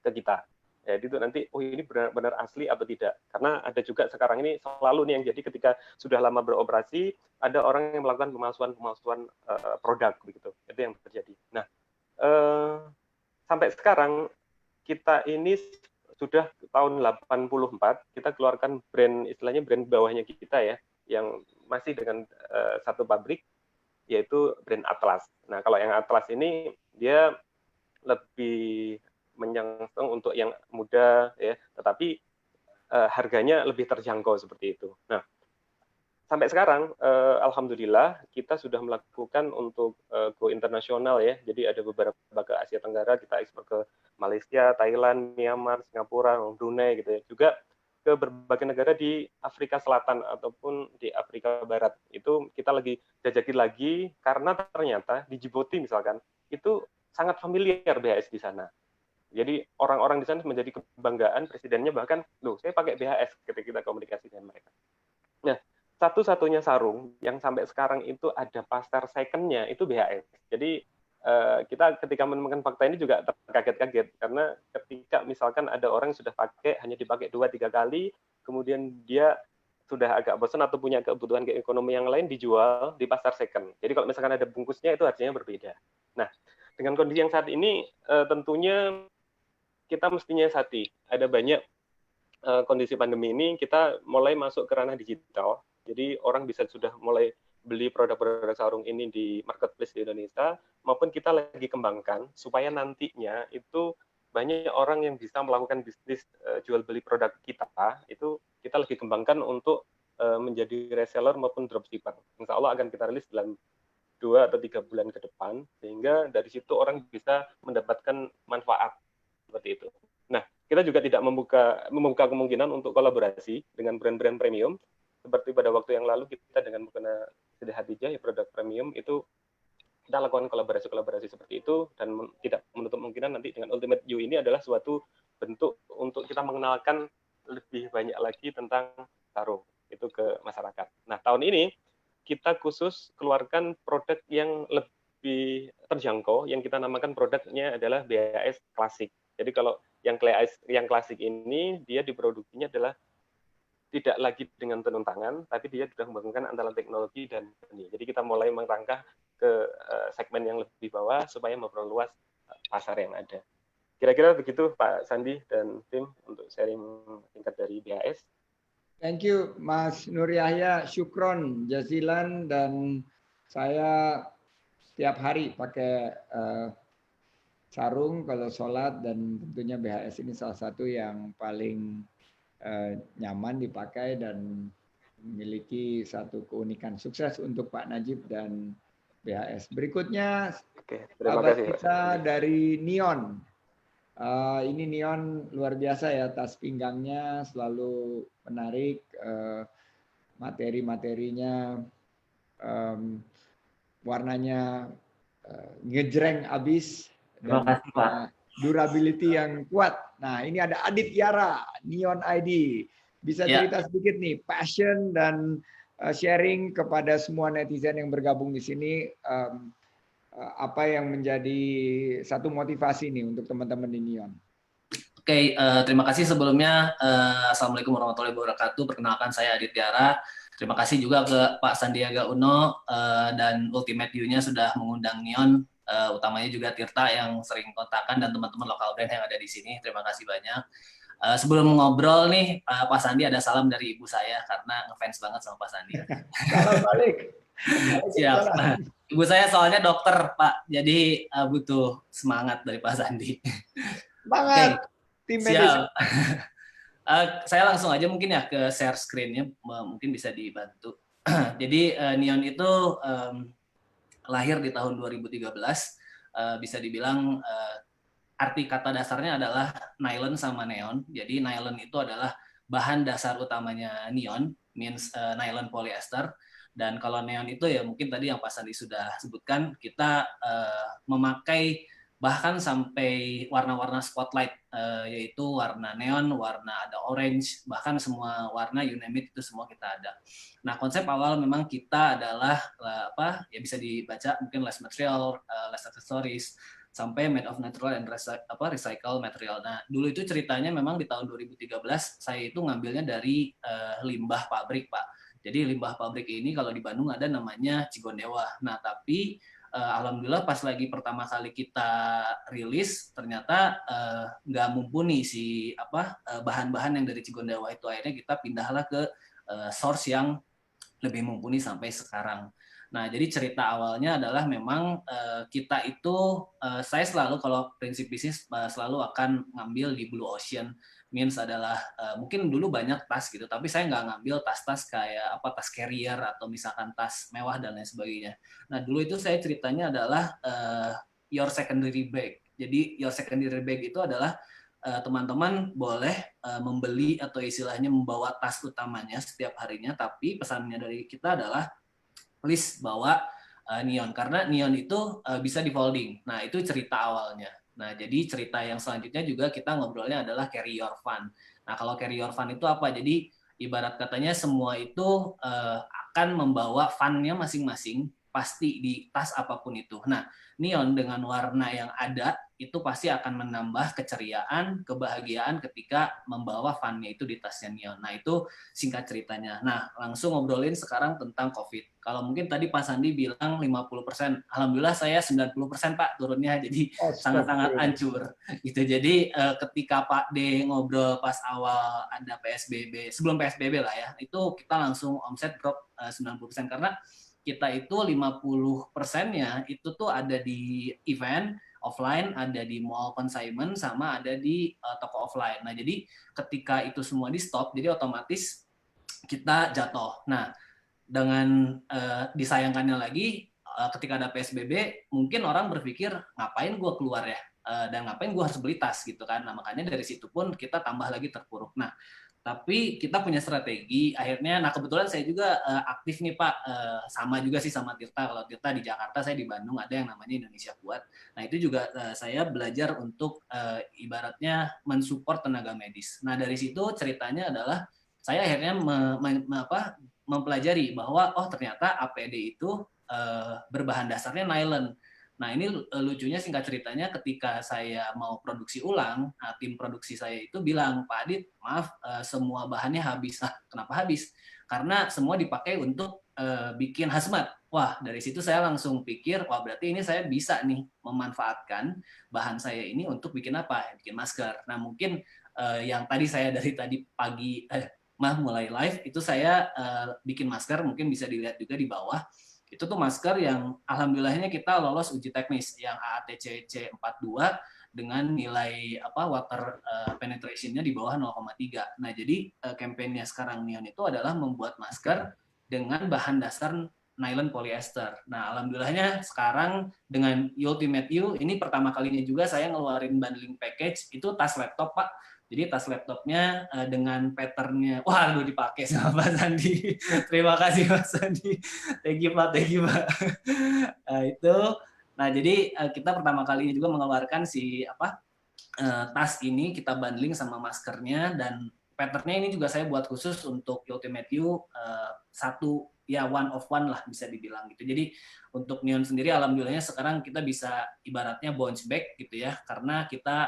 ke kita. Jadi itu nanti, oh ini benar-benar asli atau tidak. Karena ada juga sekarang ini selalu nih yang jadi ketika sudah lama beroperasi, ada orang yang melakukan pemalsuan produk begitu. Itu yang terjadi. Nah, sampai sekarang kita ini sudah tahun 84 kita keluarkan brand, istilahnya brand bawahnya kita ya, yang masih dengan satu pabrik, yaitu brand Atlas. Nah, kalau yang Atlas ini dia lebih menyangsang untuk yang muda ya, tetapi harganya lebih terjangkau seperti itu. Nah, sampai sekarang alhamdulillah kita sudah melakukan untuk go internasional ya. Jadi ada beberapa ke Asia Tenggara, kita ekspor ke Malaysia, Thailand, Myanmar, Singapura, Brunei gitu ya. Juga ke berbagai negara di Afrika Selatan ataupun di Afrika Barat. Itu kita lagi jajakin lagi karena ternyata di Djibouti misalkan itu sangat familiar BHS di sana. Jadi orang-orang di sana menjadi kebanggaan, presidennya bahkan, loh saya pakai BHS ketika kita komunikasi dengan mereka. Nah, satu-satunya sarung yang sampai sekarang itu ada pasar second-nya itu BHS. Jadi kita ketika menemukan fakta ini juga terkaget-kaget, karena ketika misalkan ada orang yang sudah pakai, hanya dipakai 2-3 kali, kemudian dia sudah agak bosan atau punya kebutuhan ekonomi yang lain, dijual di pasar second. Jadi kalau misalkan ada bungkusnya itu harganya berbeda. Nah, dengan kondisi yang saat ini tentunya kita mestinya hati. Ada banyak kondisi pandemi ini, kita mulai masuk ke ranah digital. Jadi orang bisa sudah mulai beli produk-produk sarung ini di marketplace di Indonesia, maupun kita lagi kembangkan supaya nantinya itu banyak orang yang bisa melakukan bisnis jual beli produk kita, itu kita lagi kembangkan untuk menjadi reseller maupun dropshipper. Insya Allah akan kita rilis dalam 2 atau 3 bulan ke depan, sehingga dari situ orang bisa mendapatkan manfaat seperti itu. Nah, kita juga tidak membuka kemungkinan untuk kolaborasi dengan brand-brand premium, seperti pada waktu yang lalu kita dengan Mukena Siti Khadijah, ya produk premium itu kita lakukan kolaborasi seperti itu, dan tidak menutup kemungkinan nanti dengan Ultimate You ini adalah suatu bentuk untuk kita mengenalkan lebih banyak lagi tentang sarung itu ke masyarakat. Nah, tahun ini kita khusus keluarkan produk yang lebih terjangkau, yang kita namakan produknya adalah BHS Classic. Jadi kalau yang klasik ini dia diproduksinya adalah tidak lagi dengan tenun tangan, tapi dia sudah menggabungkan antara teknologi dan seni. Jadi kita mulai merangkak ke segmen yang lebih bawah supaya memperluas pasar yang ada. Kira-kira begitu Pak Sandi dan tim untuk sharing singkat dari BHS. Thank you Mas Nur Yahya, syukron jazilan, dan saya setiap hari pakai sarung kalau sholat, dan tentunya BHS ini salah satu yang paling nyaman dipakai dan memiliki satu keunikan. Sukses untuk Pak Najib dan BHS. Berikutnya sahabat kita dari Neon. Ini Neon luar biasa ya, tas pinggangnya selalu menarik, materi-materinya warnanya ngejreng abis, dan durability yang kuat. Nah, ini ada Adit Yara, Neon ID. Bisa cerita sedikit nih, passion dan sharing kepada semua netizen yang bergabung di sini, apa yang menjadi satu motivasi nih untuk teman-teman di Neon. Oke, terima kasih sebelumnya. Assalamualaikum warahmatullahi wabarakatuh. Perkenalkan saya Adit Yara. Terima kasih juga ke Pak Sandiaga Uno dan Ultimate You-nya sudah mengundang Neon. Utamanya juga Tirta yang sering kontakan dan teman-teman lokal brand yang ada di sini. Terima kasih banyak. Sebelum ngobrol nih, Pak Sandi, ada salam dari ibu saya karena ngefans banget sama Pak Sandi. Salam balik. Siap. Ibu saya soalnya dokter, Pak. Jadi butuh semangat dari Pak Sandi. Semangat. Tim medis. Siap. Saya langsung aja mungkin ya ke share screen-nya, mungkin bisa dibantu. Jadi Neon itu lahir di tahun 2013, bisa dibilang arti kata dasarnya adalah nylon sama neon. Jadi nylon itu adalah bahan dasar utamanya neon, means nylon polyester. Dan kalau neon itu ya mungkin tadi yang Pak Sandi sudah sebutkan, kita memakai bahkan sampai warna-warna spotlight, yaitu warna neon, warna ada orange, bahkan semua warna you name it, itu semua kita ada. Nah, konsep awal memang kita adalah apa ya, bisa dibaca mungkin less material, less accessories, sampai made of natural and recycle material. Nah, dulu itu ceritanya memang di tahun 2013 saya itu ngambilnya dari limbah pabrik, Pak. Jadi limbah pabrik ini kalau di Bandung ada namanya Cigondewa. Nah, tapi alhamdulillah pas lagi pertama kali kita rilis ternyata nggak mumpuni si bahan-bahan yang dari Cigondewa itu. Akhirnya kita pindahlah ke source yang lebih mumpuni sampai sekarang. Nah, jadi cerita awalnya adalah memang kita itu, saya selalu kalau prinsip bisnis selalu akan ngambil di blue ocean, means adalah mungkin dulu banyak tas gitu, tapi saya nggak ngambil tas-tas kayak tas carrier atau misalkan tas mewah dan lain sebagainya. Nah, dulu itu saya ceritanya adalah your secondary bag. Jadi your secondary bag itu adalah teman-teman boleh membeli atau istilahnya membawa tas utamanya setiap harinya, tapi pesannya dari kita adalah please bawa neon, karena neon itu bisa di folding. Nah, itu cerita awalnya. Nah, jadi cerita yang selanjutnya juga kita ngobrolnya adalah carry your fun. Nah, kalau carry your fun itu apa? Jadi ibarat katanya semua itu akan membawa fun-nya masing-masing, pasti di tas apapun itu. Nah, neon dengan warna yang ada itu pasti akan menambah keceriaan, kebahagiaan ketika membawa fun-nya itu di tasnya neon. Nah, itu singkat ceritanya. Nah, langsung ngobrolin sekarang tentang COVID. Kalau mungkin tadi Pak Sandi bilang 50%, alhamdulillah saya 90% Pak turunnya, jadi sangat-sangat hancur. Gitu. Jadi ketika Pak D ngobrol pas awal ada PSBB, sebelum PSBB lah ya, itu kita langsung omset drop 90%, karena kita itu 50%-nya itu tuh ada di event offline, ada di mall consignment, sama ada di toko offline. Nah, jadi ketika itu semua di stop, jadi otomatis kita jatuh. Nah, dengan disayangkannya lagi, ketika ada PSBB, mungkin orang berpikir ngapain gue keluar ya, dan ngapain gue harus beli tas gitu kan. Nah makanya dari situ pun kita tambah lagi terpuruk. Nah tapi kita punya strategi akhirnya. Nah kebetulan saya juga aktif nih Pak, sama juga sih sama Tirta. Kalau Tirta di Jakarta, saya di Bandung, ada yang namanya Indonesia Kuat. Nah itu juga saya belajar untuk ibaratnya mensupport tenaga medis. Nah dari situ ceritanya adalah saya akhirnya mempelajari bahwa oh ternyata APD itu berbahan dasarnya nylon. Nah ini lucunya, singkat ceritanya, ketika saya mau produksi ulang, nah, tim produksi saya itu bilang, Pak Adit, maaf semua bahannya habis. Nah, kenapa habis? Karena semua dipakai untuk bikin hazmat. Wah, dari situ saya langsung pikir, wah berarti ini saya bisa nih memanfaatkan bahan saya ini untuk bikin apa? Bikin masker. Nah mungkin yang tadi saya dari tadi pagi mulai live itu saya bikin masker, mungkin bisa dilihat juga di bawah. Itu tuh masker yang alhamdulillahnya kita lolos uji teknis yang AATCC 42 dengan nilai water penetration-nya di bawah 0,3. Nah, jadi kampanye sekarang Neon itu adalah membuat masker dengan bahan dasar nylon polyester. Nah, alhamdulillahnya sekarang dengan Ultimate U ini pertama kalinya juga saya ngeluarin bundling package, itu tas laptop, Pak. Jadi tas laptopnya dengan patternnya, wah aduh dipakai sama Pak Sandi. Terima kasih Pak Sandi. Thank you Pak, thank you Pak. Itu, nah jadi kita pertama kali juga mengeluarkan tas ini, kita bundling sama maskernya, dan patternnya ini juga saya buat khusus untuk Ultimate U, satu ya one of one lah bisa dibilang gitu. Jadi untuk Neon sendiri alhamdulillahnya sekarang kita bisa ibaratnya bounce back gitu ya, karena kita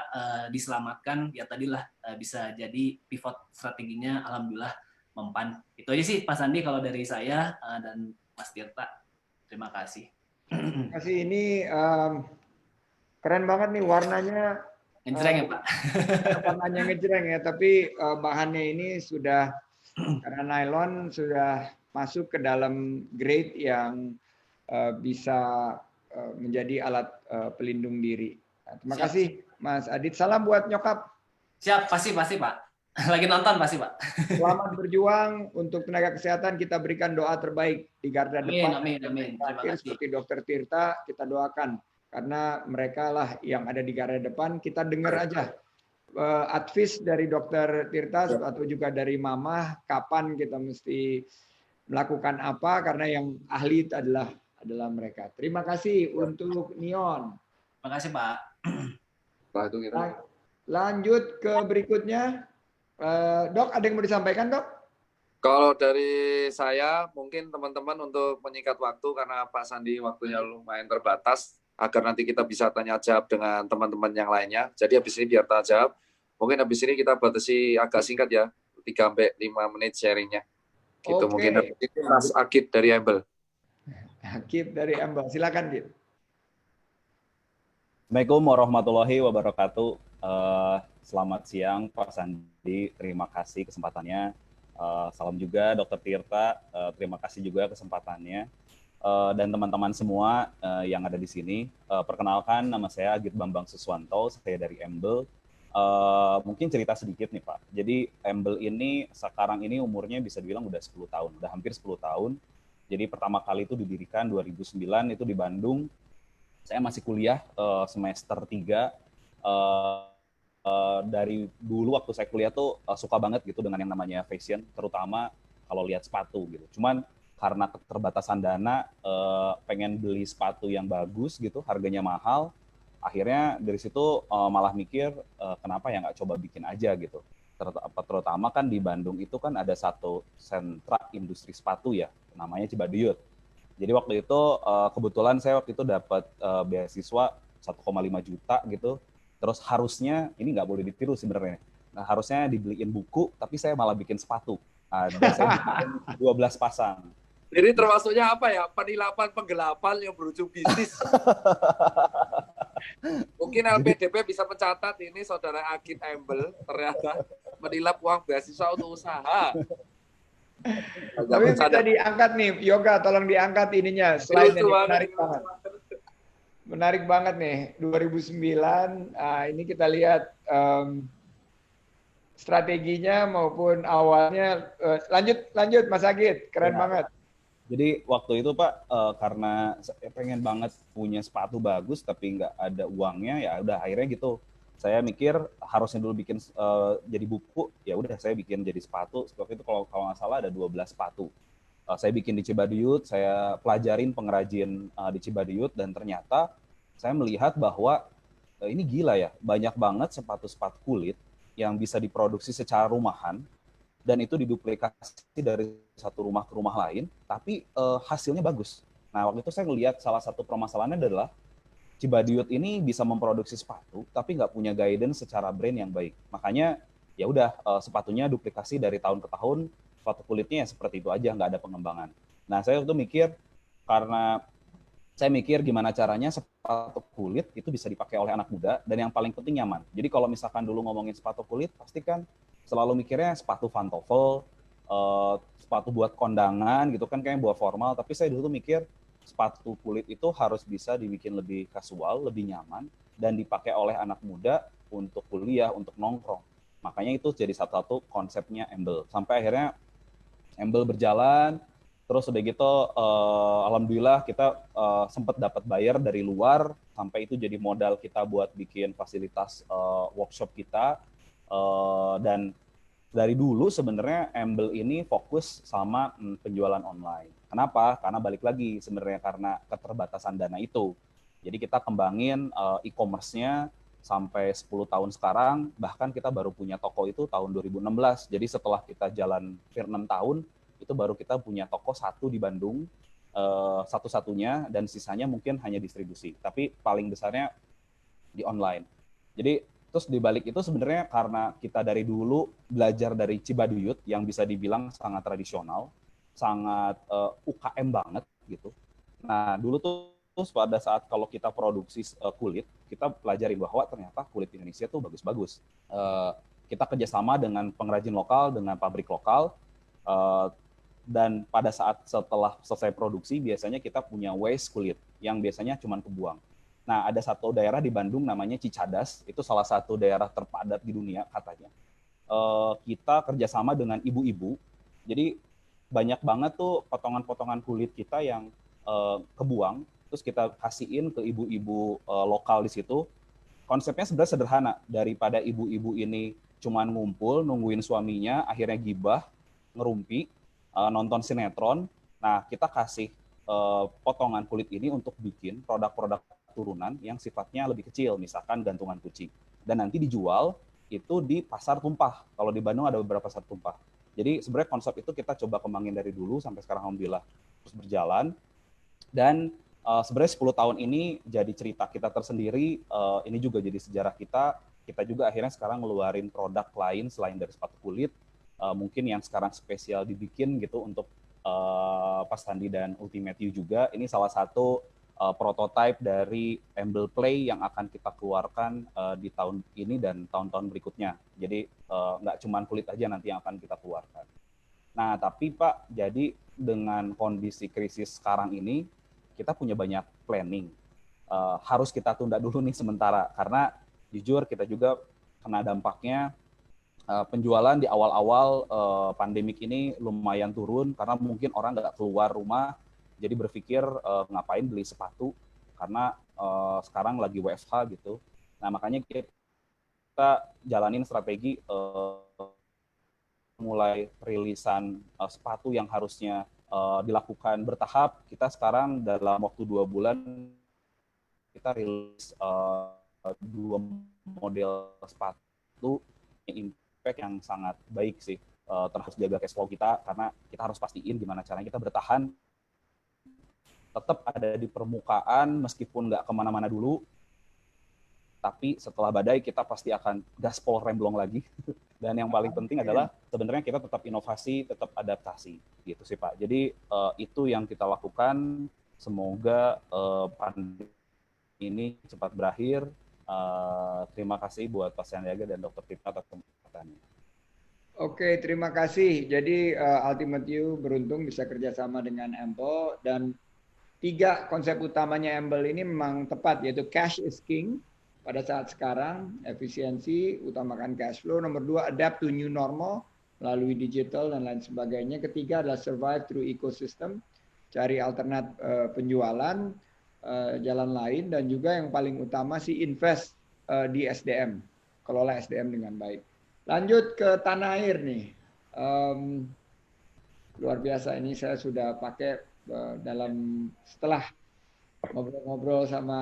diselamatkan ya tadilah, bisa jadi pivot strateginya alhamdulillah mempan. Itu aja sih Pak Sandi kalau dari saya dan Mas Tirta. Terima kasih. Terima kasih, ini keren banget nih warnanya. Ngejreng ya Pak. Warnanya ngejreng ya, tapi bahannya ini sudah, karena nylon sudah masuk ke dalam grade yang bisa menjadi alat pelindung diri. Nah, terima kasih Mas Adit. Salam buat nyokap. Siap, pasti Pak. Lagi nonton pasti Pak. Selamat berjuang untuk tenaga kesehatan. Kita berikan doa terbaik di garda depan. Amin. Terima kasih. Seperti Dokter Tirta, kita doakan karena mereka lah yang ada di garda depan. Kita dengar aja advice dari Dokter Tirta atau juga dari Mama, kapan kita mesti melakukan apa, karena yang ahli adalah mereka. Terima kasih untuk Neon. Terima kasih Pak. Lanjut ke berikutnya. Dok, ada yang mau disampaikan, Dok? Kalau dari saya, mungkin teman-teman untuk menyingkat waktu, karena Pak Sandi waktunya lumayan terbatas, agar nanti kita bisa tanya jawab dengan teman-teman yang lainnya. Jadi habis ini biar tanya jawab. Mungkin habis ini kita batasi agak singkat ya, 3-5 menit sharingnya. Gitu. Oke. Mungkin Mas Akib dari Embel. Akib dari Embel, silakan Git. Assalamualaikum warahmatullahi wabarakatuh. Selamat siang Pak Sandi, terima kasih kesempatannya. Salam juga Dokter Tirta, terima kasih juga kesempatannya. Dan teman-teman semua yang ada di sini. Perkenalkan, nama saya Agit Bambang Suswanto, saya dari Embel. Mungkin cerita sedikit nih Pak. Jadi Embel ini sekarang ini umurnya bisa dibilang udah 10 tahun, udah hampir 10 tahun. Jadi pertama kali itu didirikan 2009 itu di Bandung. Saya masih kuliah semester 3. Dari dulu waktu saya kuliah tuh suka banget gitu dengan yang namanya fashion, terutama kalau lihat sepatu gitu. Cuman karena keterbatasan dana, pengen beli sepatu yang bagus gitu, harganya mahal. Akhirnya dari situ malah mikir kenapa ya nggak coba bikin aja gitu. Terutama kan di Bandung itu kan ada satu sentra industri sepatu ya, namanya Cibaduyut. Jadi waktu itu kebetulan saya waktu itu dapat beasiswa 1,5 juta gitu. Terus harusnya, ini nggak boleh ditiru sebenarnya. Nah, harusnya dibeliin buku, tapi saya malah bikin sepatu. Dan saya bikin 12 pasang. Jadi termasuknya apa ya? Penilapan penggelapan yang berujung bisnis. Mungkin LPDP bisa mencatat ini saudara Agit Embel ternyata menilap uang beasiswa untuk usaha. Tapi bisa diangkat nih, Yoga, tolong diangkat ininya. Slide-nya menarik banget. Menarik banget nih, 2009 ini kita lihat strateginya maupun awalnya. Lanjut Mas Agit, keren banget. Jadi waktu itu Pak, karena saya pengen banget punya sepatu bagus tapi nggak ada uangnya, ya udah akhirnya gitu. Saya mikir harusnya dulu bikin jadi buku, ya udah saya bikin jadi sepatu. Waktu itu kalau nggak salah ada 12 sepatu. Saya bikin di Cibaduyut, saya pelajarin pengrajin di Cibaduyut, dan ternyata saya melihat bahwa ini gila ya, banyak banget sepatu-sepatu kulit yang bisa diproduksi secara rumahan, dan itu diduplikasi dari satu rumah ke rumah lain, tapi hasilnya bagus. Nah, waktu itu saya ngelihat salah satu permasalahannya adalah Cibaduyut ini bisa memproduksi sepatu, tapi nggak punya guidance secara brand yang baik. Makanya ya udah sepatunya duplikasi dari tahun ke tahun, sepatu kulitnya ya seperti itu aja, nggak ada pengembangan. Nah, saya waktu itu mikir, karena saya mikir gimana caranya sepatu kulit itu bisa dipakai oleh anak muda, dan yang paling penting nyaman. Jadi kalau misalkan dulu ngomongin sepatu kulit, pasti kan selalu mikirnya sepatu pantofel, sepatu buat kondangan gitu kan, kayak buat formal. Tapi saya dulu tuh mikir sepatu kulit itu harus bisa dibikin lebih kasual, lebih nyaman, dan dipakai oleh anak muda untuk kuliah, untuk nongkrong. Makanya itu jadi satu-satu konsepnya Embel. Sampai akhirnya Embel berjalan, terus udah gitu alhamdulillah kita sempat dapat bayar dari luar, sampai itu jadi modal kita buat bikin fasilitas workshop kita. Dan dari dulu sebenarnya Embel ini fokus sama penjualan online. Kenapa? Karena balik lagi sebenarnya karena keterbatasan dana itu. Jadi kita kembangin e-commerce-nya sampai 10 tahun sekarang, bahkan kita baru punya toko itu tahun 2016. Jadi setelah kita jalan 6 tahun, itu baru kita punya toko satu di Bandung, satu-satunya, dan sisanya mungkin hanya distribusi. Tapi paling besarnya di online. Jadi terus di balik itu sebenarnya karena kita dari dulu belajar dari Cibaduyut yang bisa dibilang sangat tradisional, sangat UKM banget gitu. Nah, dulu tuh pada saat kalau kita produksi kulit, kita pelajarin bahwa ternyata kulit Indonesia tuh bagus-bagus. Kita kerjasama dengan pengrajin lokal, dengan pabrik lokal, dan pada saat setelah selesai produksi, biasanya kita punya waste kulit yang biasanya cuma kebuang. Nah, ada satu daerah di Bandung namanya Cicadas, itu salah satu daerah terpadat di dunia katanya. Kita kerjasama dengan ibu-ibu, jadi banyak banget tuh potongan-potongan kulit kita yang kebuang, terus kita kasihin ke ibu-ibu lokal di situ. Konsepnya sebenarnya sederhana, daripada ibu-ibu ini cuman ngumpul, nungguin suaminya, akhirnya gibah, ngerumpi, nonton sinetron. Nah, kita kasih potongan kulit ini untuk bikin produk-produk turunan yang sifatnya lebih kecil, misalkan gantungan kucing. Dan nanti dijual itu di pasar tumpah. Kalau di Bandung ada beberapa pasar tumpah. Jadi sebenarnya konsep itu kita coba kembangin dari dulu sampai sekarang alhamdulillah terus berjalan. Dan sebenarnya 10 tahun ini jadi cerita kita tersendiri, ini juga jadi sejarah kita. Kita juga akhirnya sekarang ngeluarin produk lain selain dari sepatu kulit, mungkin yang sekarang spesial dibikin gitu untuk Pas Tandi dan Ultimate You juga. Ini salah satu prototype dari Embel Play yang akan kita keluarkan di tahun ini dan tahun-tahun berikutnya. Jadi nggak cuma kulit aja nanti yang akan kita keluarkan. Nah, tapi Pak, jadi dengan kondisi krisis sekarang ini, kita punya banyak planning. Harus kita tunda dulu nih sementara, karena jujur kita juga kena dampaknya. Penjualan di awal-awal pandemik ini lumayan turun, karena mungkin orang nggak keluar rumah, jadi berpikir ngapain beli sepatu, karena sekarang lagi WFH gitu. Nah, makanya kita jalanin strategi mulai rilisan sepatu yang harusnya dilakukan bertahap. Kita sekarang dalam waktu 2 bulan kita rilis 2 model sepatu, impact yang sangat baik sih terhadap jaga cash flow kita, karena kita harus pastiin gimana caranya kita bertahan tetap ada di permukaan meskipun nggak kemana-mana dulu, tapi setelah badai kita pasti akan gaspol remblong lagi. Dan yang paling penting adalah sebenarnya kita tetap inovasi, tetap adaptasi gitu sih Pak. Jadi itu yang kita lakukan. Semoga pandemi ini cepat berakhir. Terima kasih buat Pak Sandiaga dan Dr. Tirta atas kesempatannya. Oke, terima kasih. Jadi Ultimate You beruntung bisa kerjasama dengan Embel, dan 3 konsep utamanya Embel ini memang tepat, yaitu cash is king pada saat sekarang, efisiensi, utamakan cash flow. Nomor 2, adapt to new normal melalui digital dan lain sebagainya. Ketiga adalah survive through ecosystem. cari alternat penjualan, jalan lain, dan juga yang paling utama sih invest di SDM, kelola SDM dengan baik. Lanjut ke tanah air nih. Luar biasa, ini saya sudah pakai setelah ngobrol-ngobrol sama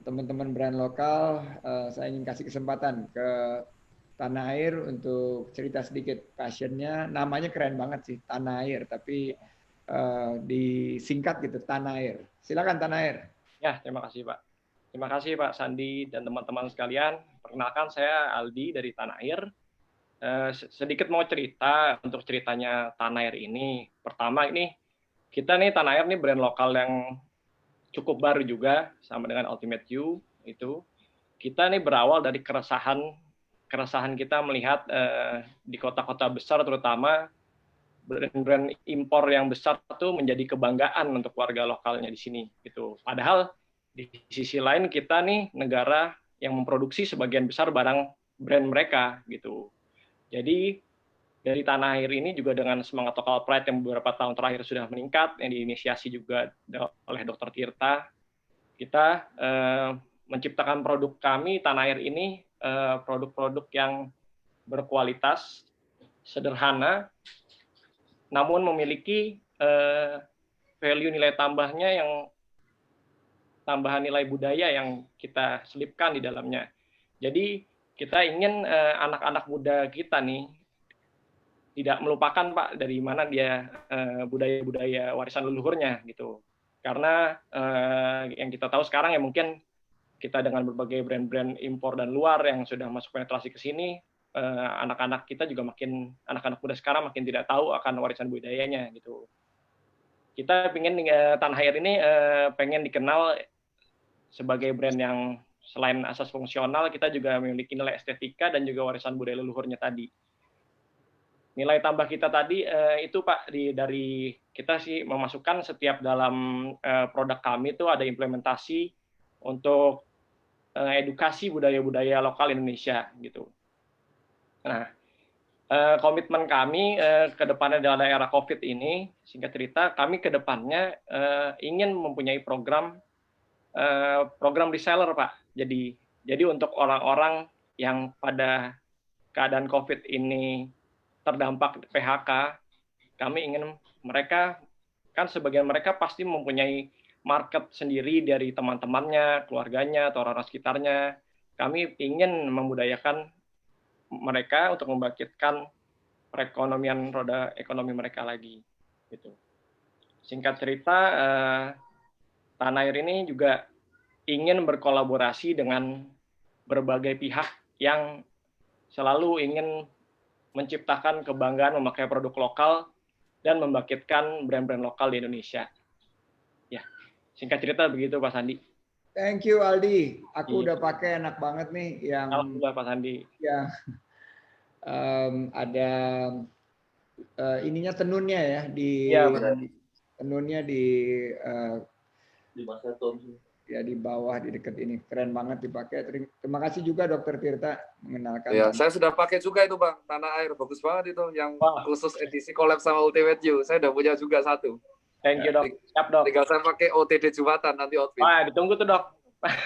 teman-teman brand lokal, saya ingin kasih kesempatan ke Tanah Air untuk cerita sedikit passionnya. Namanya keren banget sih, Tanah Air, tapi disingkat gitu, Tanah Air. Silakan Tanah Air. Ya, terima kasih Pak. Terima kasih Pak Sandi dan teman-teman sekalian. Perkenalkan, saya Aldi dari Tanah Air. Sedikit mau cerita untuk ceritanya Tanah Air ini. Pertama ini, kita nih Tanah Air nih brand lokal yang cukup baru juga, sama dengan Ultimate You itu. Kita nih berawal dari keresahan kita melihat di kota-kota besar terutama brand-brand impor yang besar itu menjadi kebanggaan untuk warga lokalnya di sini gitu. Padahal di sisi lain kita nih negara yang memproduksi sebagian besar barang brand mereka gitu. Jadi dari Tanah Air ini juga dengan semangat local pride yang beberapa tahun terakhir sudah meningkat, yang diinisiasi juga oleh Dr. Tirta, kita menciptakan produk kami Tanah Air ini produk-produk yang berkualitas, sederhana, namun memiliki value nilai tambahnya yang tambahan nilai budaya yang kita selipkan di dalamnya. Jadi kita ingin anak-anak muda kita nih tidak melupakan Pak dari mana dia budaya-budaya warisan leluhurnya gitu. Karena yang kita tahu sekarang ya mungkin kita dengan berbagai brand-brand impor dan luar yang sudah masuk penetrasi ke sini, anak-anak kita juga anak-anak muda sekarang makin tidak tahu akan warisan budayanya gitu. Kita pengen Tanah Air ini pengen dikenal sebagai brand yang selain asas fungsional, kita juga memiliki nilai estetika dan juga warisan budaya leluhurnya tadi. Nilai tambah kita tadi itu Pak dari kita sih memasukkan setiap dalam produk kami itu ada implementasi untuk edukasi budaya-budaya lokal Indonesia gitu. Nah, komitmen kami ke depannya dalam era COVID ini, singkat cerita, kami ke depannya ingin mempunyai program reseller Pak. Jadi untuk orang-orang yang pada keadaan COVID ini terdampak PHK, kami ingin mereka, kan sebagian mereka pasti mempunyai market sendiri dari teman-temannya, keluarganya, atau orang-orang sekitarnya. Kami ingin membudayakan mereka untuk membangkitkan perekonomian, roda ekonomi mereka lagi. Gitu. Singkat cerita, Tanah Air ini juga ingin berkolaborasi dengan berbagai pihak yang selalu ingin menciptakan kebanggaan memakai produk lokal dan membangkitkan brand-brand lokal di Indonesia. Ya, singkat cerita begitu Pak Sandi. Thank you Aldi. Aku udah pakai, enak banget nih yang Alhamdulillah Pak Sandi. Yang ada ininya tenunnya ya di tenunnya di masa tahun ya di bawah di dekat ini, keren banget dipakai. Terima kasih juga Dr. Tirta mengenalkan. Ya, saya sudah pakai juga itu Bang, Tanah Air bagus banget itu yang khusus edisi collab sama Ultimate You. Saya udah punya juga satu. Thank you Dok. Siap Dok. Tinggal saya pakai OTD Jumatan nanti outfit. Wah, ditunggu tuh Dok.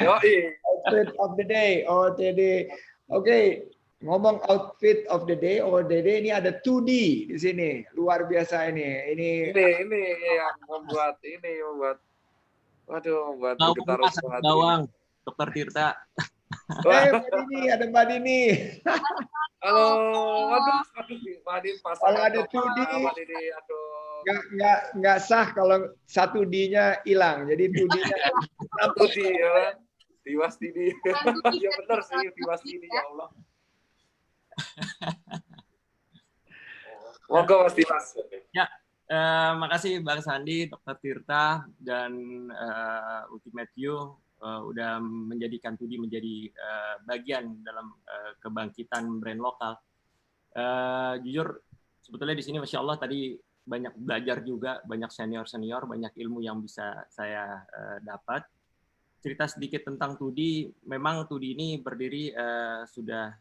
Outfit of the day, OTD. Oke, ngomong outfit of the day, OTD, ini ada 2D di sini. Luar biasa ini. Ini yang membuat waduh, buat bergetar bawang, Dr. Tirta. Mbak Dini, ada Mbak Dini. Halo, waduh, Mbak Dini pasang. Kalau ada 2D, nggak sah kalau 1D-nya hilang. Jadi 2D-nya 1D ya. Diwas Dini. Ya benar sih, Diwas Dini ya Allah. Monggo Mas Dimas. Ya. Makasih Bang Sandi, Dr. Tirta, dan Ultimate You udah menjadikan Tudi menjadi bagian dalam kebangkitan brand lokal. Jujur, sebetulnya di sini Masya Allah tadi banyak belajar juga, banyak senior-senior, banyak ilmu yang bisa saya dapat. Cerita sedikit tentang Tudi, memang Tudi ini berdiri sudah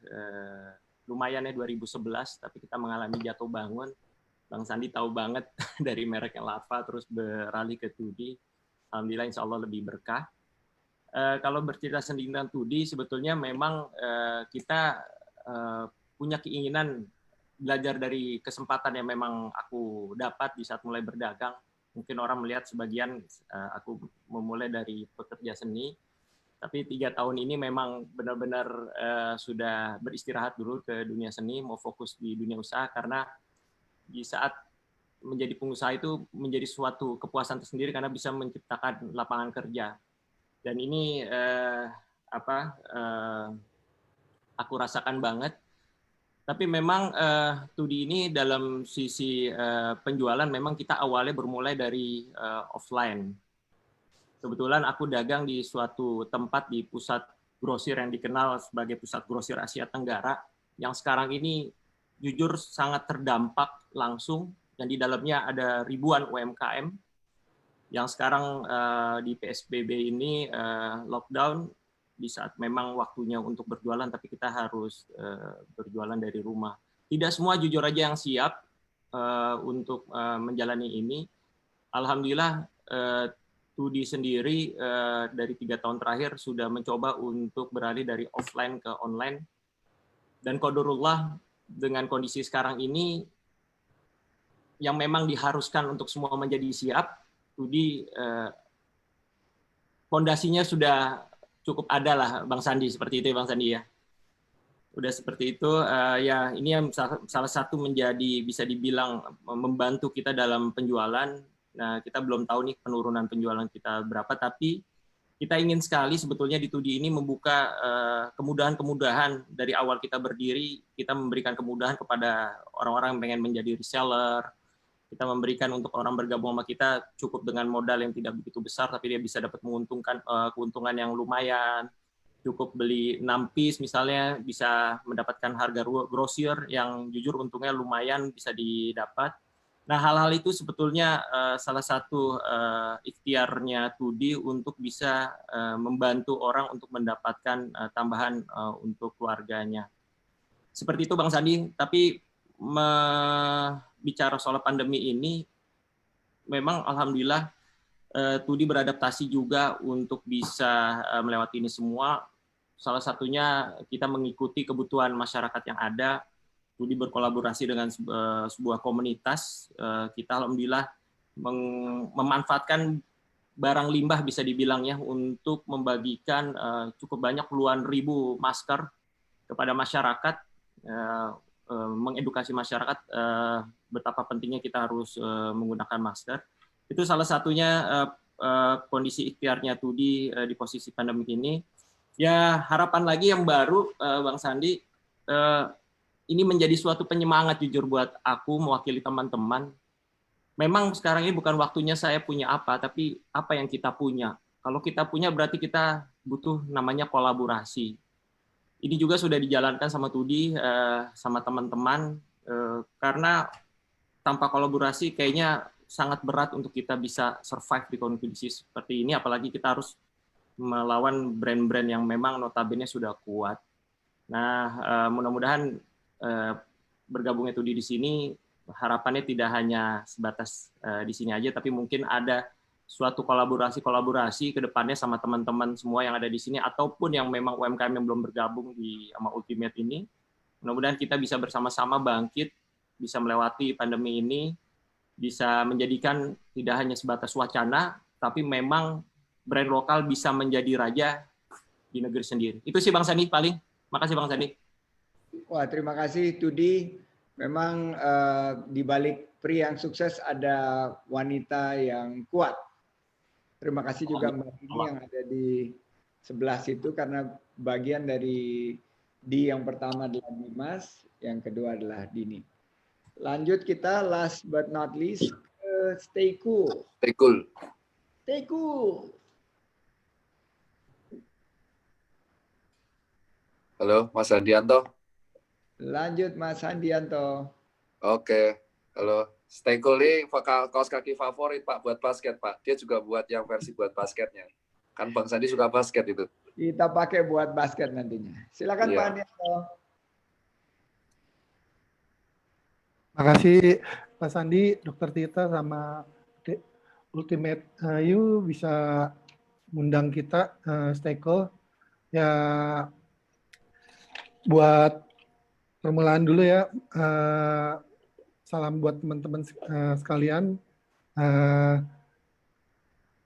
lumayan ya 2011, tapi kita mengalami jatuh bangun. Bang Sandi tahu banget dari merek yang Lava terus beralih ke 2D. Alhamdulillah insya Allah lebih berkah. Kalau bercerita sendiri tentang 2D, sebetulnya memang kita punya keinginan belajar dari kesempatan yang memang aku dapat di saat mulai berdagang. Mungkin orang melihat sebagian aku memulai dari pekerja seni, tapi 3 tahun ini memang benar-benar sudah beristirahat dulu ke dunia seni, mau fokus di dunia usaha, karena di saat menjadi pengusaha itu menjadi suatu kepuasan tersendiri karena bisa menciptakan lapangan kerja. Dan ini aku rasakan banget. Tapi memang 2D ini dalam sisi penjualan memang kita awalnya bermulai dari offline. Kebetulan aku dagang di suatu tempat di pusat grosir yang dikenal sebagai pusat grosir Asia Tenggara, yang sekarang ini jujur sangat terdampak langsung, dan di dalamnya ada ribuan UMKM yang sekarang di PSBB ini lockdown di saat memang waktunya untuk berjualan, tapi kita harus berjualan dari rumah. Tidak semua jujur aja yang siap untuk menjalani ini. Alhamdulillah 2D sendiri dari 3 tahun terakhir sudah mencoba untuk beralih dari offline ke online. Dan qadarullah dengan kondisi sekarang ini yang memang diharuskan untuk semua menjadi siap, 2D fondasinya sudah cukup ada lah, Bang Sandi, seperti itu ya Bang Sandi ya. Udah seperti itu, ya ini yang salah satu menjadi bisa dibilang membantu kita dalam penjualan. Nah, kita belum tahu nih penurunan penjualan kita berapa, tapi kita ingin sekali sebetulnya di 2D ini membuka kemudahan-kemudahan dari awal kita berdiri, kita memberikan kemudahan kepada orang-orang yang pengen menjadi reseller. Kita memberikan untuk orang bergabung sama kita cukup dengan modal yang tidak begitu besar, tapi dia bisa dapat keuntungan yang lumayan. Cukup beli 6 piece misalnya, bisa mendapatkan harga grosir yang jujur untungnya lumayan bisa didapat. Nah, hal-hal itu sebetulnya salah satu ikhtiarnya 2D untuk bisa membantu orang untuk mendapatkan tambahan untuk keluarganya. Seperti itu Bang Sandi, tapi bicara soal pandemi ini, memang alhamdulillah 2D beradaptasi juga untuk bisa melewati ini semua. Salah satunya kita mengikuti kebutuhan masyarakat yang ada. 2D berkolaborasi dengan sebuah komunitas. Kita alhamdulillah memanfaatkan barang limbah bisa dibilang ya untuk membagikan cukup banyak puluhan ribu masker kepada masyarakat, mengedukasi masyarakat betapa pentingnya kita harus menggunakan masker. Itu salah satunya kondisi ikhtiarnya 2D di posisi pandemi ini. Ya, harapan lagi yang baru, Bang Sandi, ini menjadi suatu penyemangat jujur buat aku mewakili teman-teman. Memang sekarang ini bukan waktunya saya punya apa, tapi apa yang kita punya. Kalau kita punya berarti kita butuh namanya kolaborasi. Ini juga sudah dijalankan sama 2D, sama teman-teman, karena tanpa kolaborasi kayaknya sangat berat untuk kita bisa survive di kondisi seperti ini, apalagi kita harus melawan brand-brand yang memang notabene sudah kuat. Nah, mudah-mudahan bergabungnya 2D di sini, harapannya tidak hanya sebatas di sini aja, tapi mungkin ada suatu kolaborasi ke depannya sama teman-teman semua yang ada di sini, ataupun yang memang UMKM yang belum bergabung di sama Ultimate ini. Mudah-mudahan kita bisa bersama-sama bangkit, bisa melewati pandemi ini, bisa menjadikan tidak hanya sebatas wacana, tapi memang brand lokal bisa menjadi raja di negeri sendiri. Itu sih Bang Sandi paling. Makasih Bang Sandi. Wah, terima kasih 2D. Memang di balik pria yang sukses ada wanita yang kuat. Terima kasih juga Mbak Dini yang ada di sebelah situ, karena bagian dari yang pertama adalah Dimas, yang kedua adalah Dini. Lanjut kita last but not least Stay Cool. Stay Cool. Stay Cool. Halo, Mas Handianto. Lanjut Mas Handianto. Oke, halo. Stay Cool ini kaos kaki favorit Pak buat basket Pak. Dia juga buat yang versi buat basketnya. Kan Bang Sandi suka basket itu. Kita pakai buat basket nantinya. Silakan Pak Handianto. Makasih Pak Sandi, Dr. Tirta, sama Ultimate You bisa mengundang kita, Steko. Ya, buat permulaan dulu ya, salam buat teman-teman sekalian.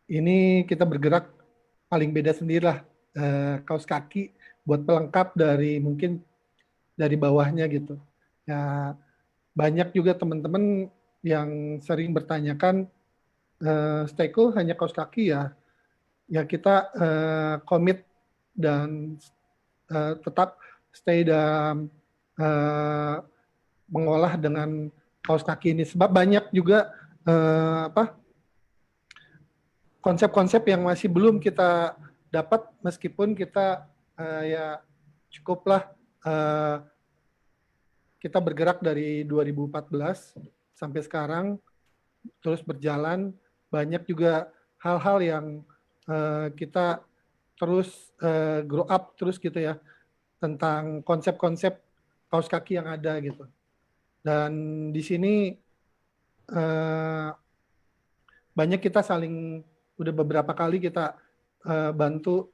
Ini kita bergerak paling beda sendirilah, kaos kaki buat pelengkap dari mungkin dari bawahnya gitu. Ya, banyak juga teman-teman yang sering bertanyakan, Steko hanya kaos kaki ya? Ya kita komit dan tetap stay dalam mengolah dengan kaos kaki ini. Sebab banyak juga konsep-konsep yang masih belum kita dapat, meskipun kita ya cukuplah kita bergerak dari 2014 sampai sekarang terus berjalan. Banyak juga hal-hal yang kita terus grow up terus gitu ya, tentang konsep-konsep kaos kaki yang ada gitu. Dan di sini banyak kita saling, udah beberapa kali kita bantu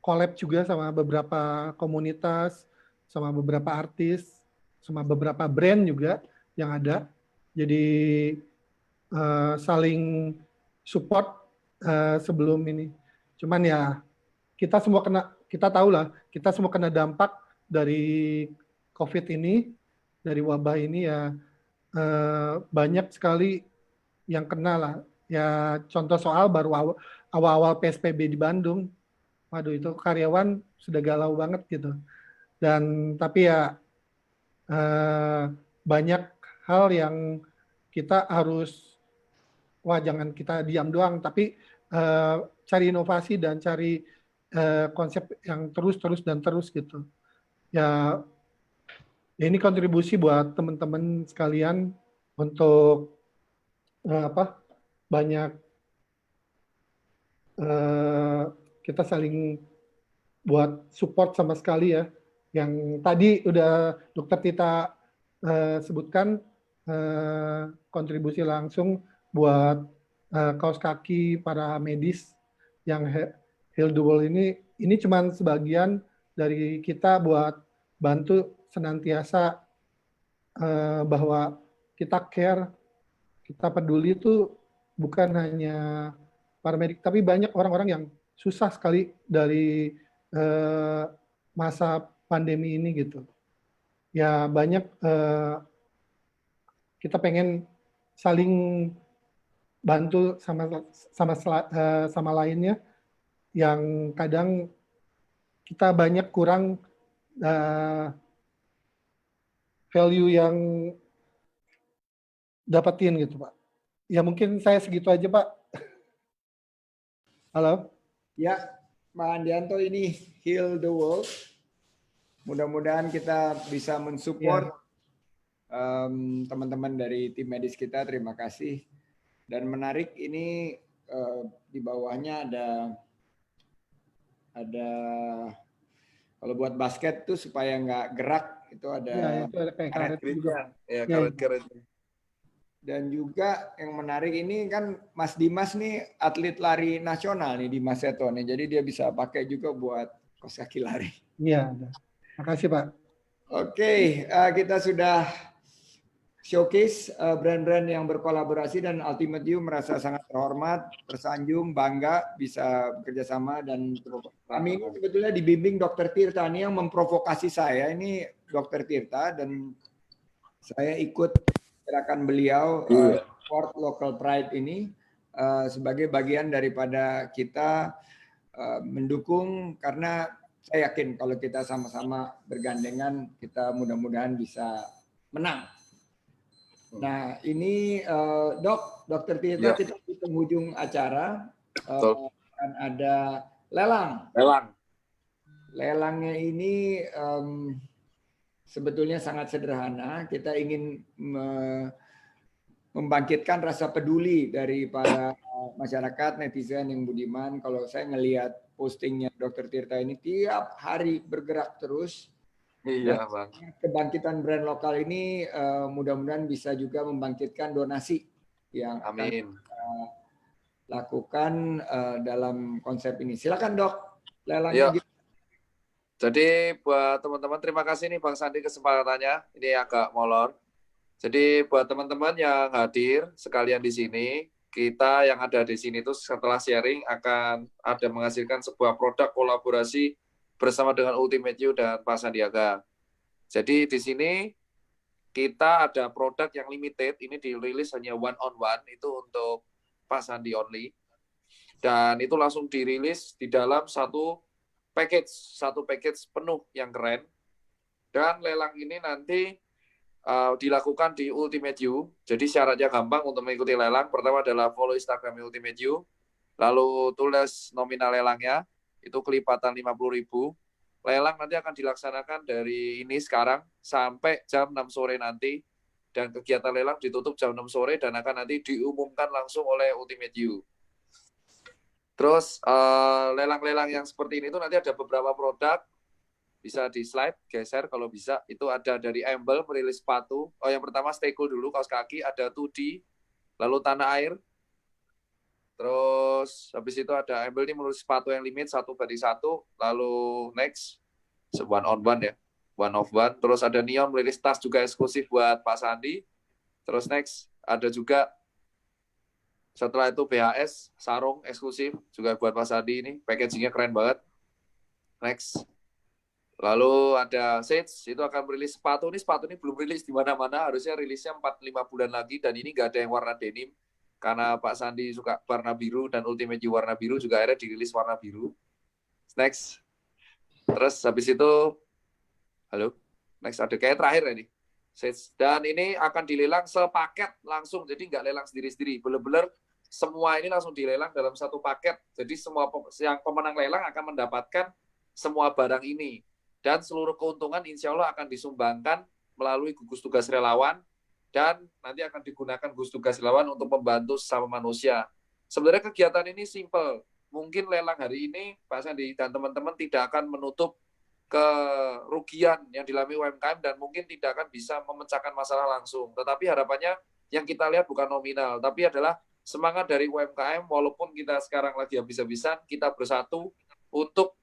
collab juga sama beberapa komunitas, sama beberapa artis, sama beberapa brand juga yang ada. Jadi saling support sebelum ini. Cuman ya kita tahu lah, kita semua kena dampak dari COVID ini, dari wabah ini ya, banyak sekali yang kena lah. Ya contoh soal baru awal-awal PSBB di Bandung, waduh itu karyawan sudah galau banget gitu. Dan tapi ya banyak hal yang kita harus, wah jangan kita diam doang, tapi cari inovasi dan cari konsep yang terus gitu. Ya ini kontribusi buat teman-teman sekalian untuk banyak kita saling buat support sama sekali ya. Yang tadi udah Dr. Tita sebutkan, kontribusi langsung buat kaos kaki para medis yang Heal the World ini cuma sebagian dari kita buat bantu senantiasa bahwa kita care, kita peduli itu bukan hanya para medik, tapi banyak orang-orang yang susah sekali dari masa pandemi ini gitu. Ya banyak kita pengen saling bantu sama lainnya, yang kadang kita banyak kurang value yang dapetin gitu Pak. Ya mungkin saya segitu aja Pak. Halo. Ya, Pak Andianto, ini Heal the World. Mudah-mudahan kita bisa mensupport teman-teman dari tim medis kita. Terima kasih. Dan menarik ini di bawahnya ada kalau buat basket tuh supaya nggak gerak itu ada karet-karetnya. Ya, karet-karetnya. Dan juga yang menarik ini kan Mas Dimas nih atlet lari nasional nih, Dimas Seto nih. Jadi dia bisa pakai juga buat kaos kaki lari. Iya, makasih Pak. Oke, kita sudah showcase brand-brand yang berkolaborasi, dan Ultimate You merasa sangat terhormat, tersanjung, bangga bisa bekerja sama. Dan kami ini sebetulnya dibimbing Dr. Tirta nih yang memprovokasi saya. Ini Dr. Tirta dan saya ikut gerakan beliau Support Local Pride ini sebagai bagian daripada kita mendukung, karena saya yakin kalau kita sama-sama bergandengan kita mudah-mudahan bisa menang. Nah ini Dr. Tirta, kita di penghujung acara akan ada lelang. Lelangnya ini sebetulnya sangat sederhana. Kita ingin membangkitkan rasa peduli dari para masyarakat, netizen yang budiman. Kalau saya ngelihat postingnya Dr. Tirta ini tiap hari bergerak terus, Iya, Bang. Kebangkitan brand lokal ini mudah-mudahan bisa juga membangkitkan donasi yang akan Amin. kita lakukan dalam konsep ini. Silakan Dok, Ya. lelangnya gitu. Jadi buat teman-teman, terima kasih nih Bang Sandi kesempatannya. Ini agak molor. Jadi buat teman-teman yang hadir sekalian di sini, kita yang ada di sini itu setelah sharing akan ada menghasilkan sebuah produk kolaborasi bersama dengan Ultimate You dan Pak Sandiaga. Jadi di sini kita ada produk yang limited, ini dirilis hanya one on one, itu untuk Pak Sandi only. Dan itu langsung dirilis di dalam satu package penuh yang keren. Dan lelang ini nanti dilakukan di Ultimate You. Jadi syaratnya gampang untuk mengikuti lelang. Pertama adalah follow Instagram Ultimate You, lalu tulis nominal lelangnya, itu kelipatan 50.000. Lelang nanti akan dilaksanakan dari ini sekarang sampai jam 6 sore nanti. Dan kegiatan lelang ditutup jam 6 sore dan akan nanti diumumkan langsung oleh Ultimate You. Terus lelang-lelang yang seperti ini itu nanti ada beberapa produk, bisa di slide, geser kalau bisa. Itu ada dari Amble merilis sepatu. Oh, yang pertama stay cool dulu, kaos kaki, ada 2D, lalu tanah air. Terus habis itu ada Amble ini merilis sepatu yang limit 1x1, lalu next one on one ya, one of one. Terus ada Neon merilis tas juga eksklusif buat Pak Sandi. Terus next ada juga setelah itu BHS, sarung eksklusif juga buat Pak Sandi ini. Packagingnya keren banget. Next. Lalu ada Sage, itu akan merilis sepatu. Sepatu ini belum rilis di mana-mana. Harusnya rilisnya 4-5 bulan lagi. Dan ini nggak ada yang warna denim. Karena Pak Sandi suka warna biru dan Ultimate You warna biru. Juga akhirnya dirilis warna biru. Next. Terus habis itu, halo. Next ada kayak terakhir ini. Dan ini akan dilelang sepaket langsung, jadi nggak lelang sendiri-sendiri. Bener-bener semua ini langsung dilelang dalam satu paket. Jadi semua yang pemenang lelang akan mendapatkan semua barang ini. Dan seluruh keuntungan insya Allah akan disumbangkan melalui gugus tugas relawan. Dan nanti akan digunakan gugus tugas relawan untuk membantu sesama manusia. Sebenarnya kegiatan ini simple. Mungkin lelang hari ini, Pak Sandi dan teman-teman tidak akan menutup kerugian yang dialami UMKM dan mungkin tidak akan bisa memecahkan masalah langsung. Tetapi harapannya yang kita lihat bukan nominal, tapi adalah semangat dari UMKM walaupun kita sekarang lagi habis-habisan, kita bersatu untuk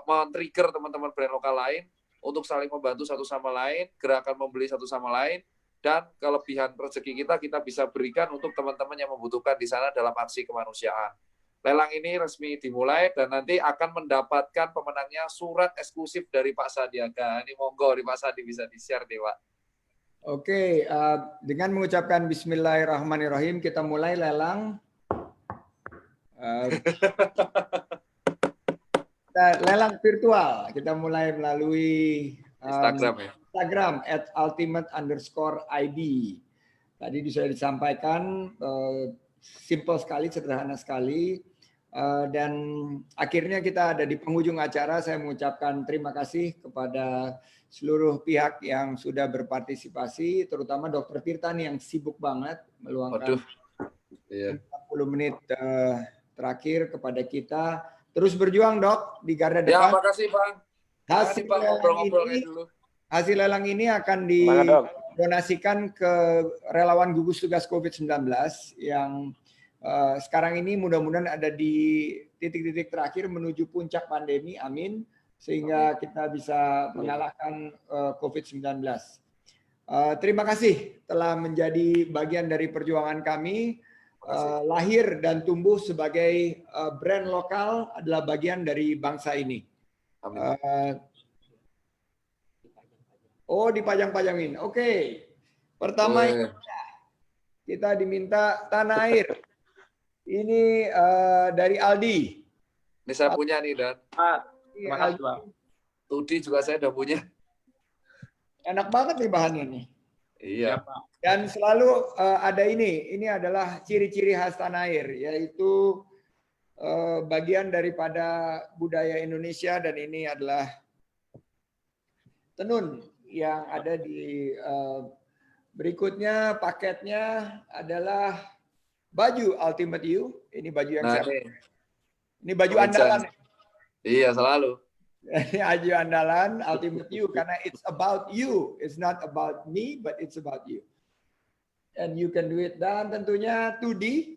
men-trigger teman-teman brand lokal lain untuk saling membantu satu sama lain, gerakan membeli satu sama lain, dan kelebihan rezeki kita bisa berikan untuk teman-teman yang membutuhkan di sana dalam aksi kemanusiaan. Lelang ini resmi dimulai dan nanti akan mendapatkan pemenangnya surat eksklusif dari Pak Sandiaga. Ini monggo di Pak Sandi bisa di-share deh, Pak. Oke, dengan mengucapkan Bismillahirrahmanirrahim, kita mulai lelang. Lelang virtual. Kita mulai melalui Instagram @ultimate_id. Tadi sudah disampaikan, simple sekali, sederhana sekali. Dan akhirnya kita ada di penghujung acara. Saya mengucapkan terima kasih kepada seluruh pihak yang sudah berpartisipasi, terutama Dr. Tirta nih yang sibuk banget meluangkan 40 menit terakhir kepada kita. Terus berjuang Dok di garda depan. Ya, makasih Bang. Hasil lelang ini akan didonasikan ke relawan gugus tugas COVID-19 yang sekarang ini mudah-mudahan ada di titik-titik terakhir menuju puncak pandemi, amin, sehingga kita bisa mengalahkan COVID-19. Terima kasih telah menjadi bagian dari perjuangan kami. Lahir dan tumbuh sebagai brand lokal adalah bagian dari bangsa ini. Oh, dipajang-pajangin. Oke. Pertama kita diminta tanah air. Ini dari Aldi. Ini saya punya nih, Dan. Terima kasih, Bang. Tudi juga saya udah punya. Enak banget nih bahannya nih. Iya. Dan selalu ada ini. Ini adalah ciri-ciri khas tanah air, yaitu bagian daripada budaya Indonesia, dan ini adalah tenun yang ada di berikutnya. Paketnya adalah baju Ultimate You. Ini baju yang ini baju andalan. Iya, selalu. Aju andalan Ultimate You karena it's about you, it's not about me, but it's about you. And you can do it. Dan tentunya 2D.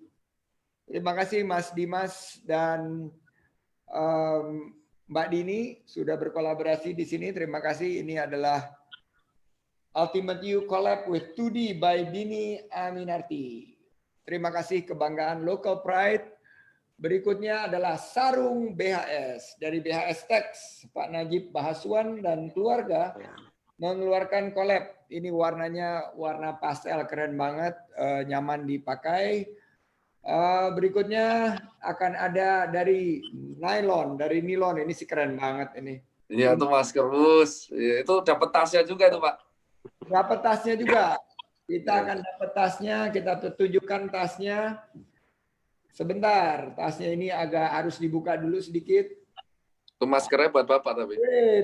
Terima kasih Mas Dimas dan Mbak Dini sudah berkolaborasi di sini. Terima kasih. Ini adalah Ultimate You collab with 2D by Dini Aminarti. Terima kasih, kebanggaan local pride. Berikutnya adalah sarung BHS dari BHS Tex. Pak Najib Bahaswan dan keluarga mengeluarkan collab. Ini warnanya warna pastel, keren banget, nyaman dipakai. Berikutnya akan ada dari nilon. Ini sih keren banget ini. Iya tuh masker bus. Itu dapat tasnya juga tuh Pak. Dapat tasnya juga. Kita akan dapat tasnya, kita tunjukkan tasnya. Sebentar, tasnya ini agak harus dibuka dulu sedikit. Itu maskernya buat Bapak tapi.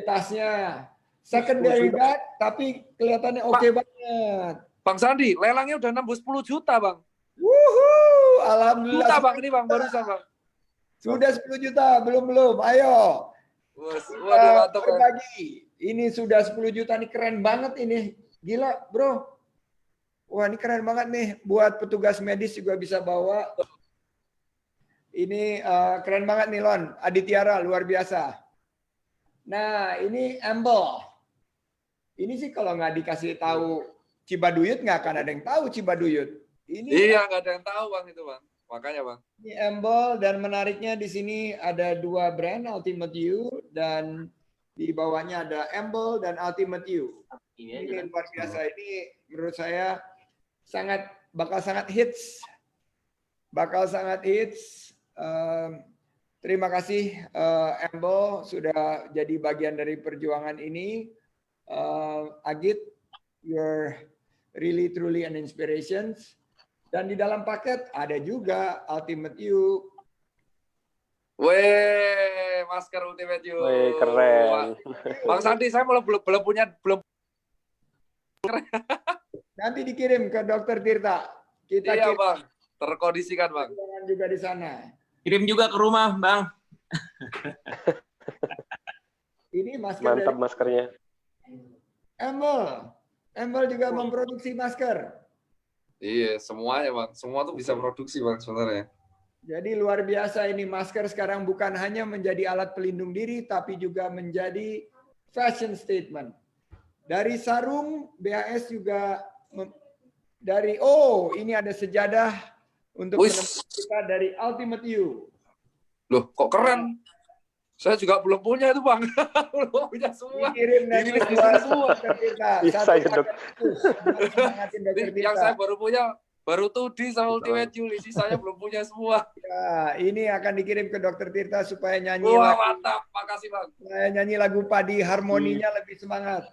Tasnya secondary bag, tapi kelihatannya oke banget. Bang Sandi, lelangnya udah nembus 10 juta Bang. Wuhu, alhamdulillah. Juta Bang, ini Bang, barusan Bang. Sudah 10 juta, belum. Ayo. Waduh, mantap. Berbagi. Ini sudah 10 juta, nih keren banget ini. Gila, bro. Wah, ini keren banget nih. Buat petugas medis juga bisa bawa. Ini keren banget nih, Lon. Aditya, luar biasa. Nah, ini Amble. Ini sih kalau nggak dikasih tahu Cibaduyut, nggak akan ada yang tahu Cibaduyut. Ini iya, nggak ada yang tahu Bang itu Bang. Makanya Bang. Ini Amble, dan menariknya di sini ada dua brand, Ultimate You, dan di bawahnya ada Amble dan Ultimate You. Ini luar biasa. Ini menurut saya bakal sangat hits. Terima kasih Amble sudah jadi bagian dari perjuangan ini. Agit, you're really truly an inspiration. Dan di dalam paket ada juga Ultimate You. Weh, masker Ultimate You. Weh, keren. Bang Sandi, saya belum punya. Nanti dikirim ke Dokter Tirta. Kita iya kirim. Bang, terkondisikan Bang. Juga di sana. Kirim juga ke rumah, Bang. Ini masker. Mantap dari maskernya. Amble juga memproduksi masker. Iya, semuanya Bang. Semua tuh bisa produksi Bang sebenarnya. Jadi luar biasa ini masker sekarang bukan hanya menjadi alat pelindung diri, tapi juga menjadi fashion statement. Dari sarung, BHS juga ini ada sejadah untuk menemukan kita dari Ultimate You. Loh, kok keren? Saya juga belum punya itu Bang. Belum punya semua. Dikirim dari semua. Saya Dok. Yang saya baru punya baru 2D sama Ultimate You, sisanya belum punya semua. Ya, ini akan dikirim ke Dokter Tirta supaya nyanyi. Wah, mantap. Makasih Bang. Supaya nyanyi lagu Padi, harmoninya lebih semangat.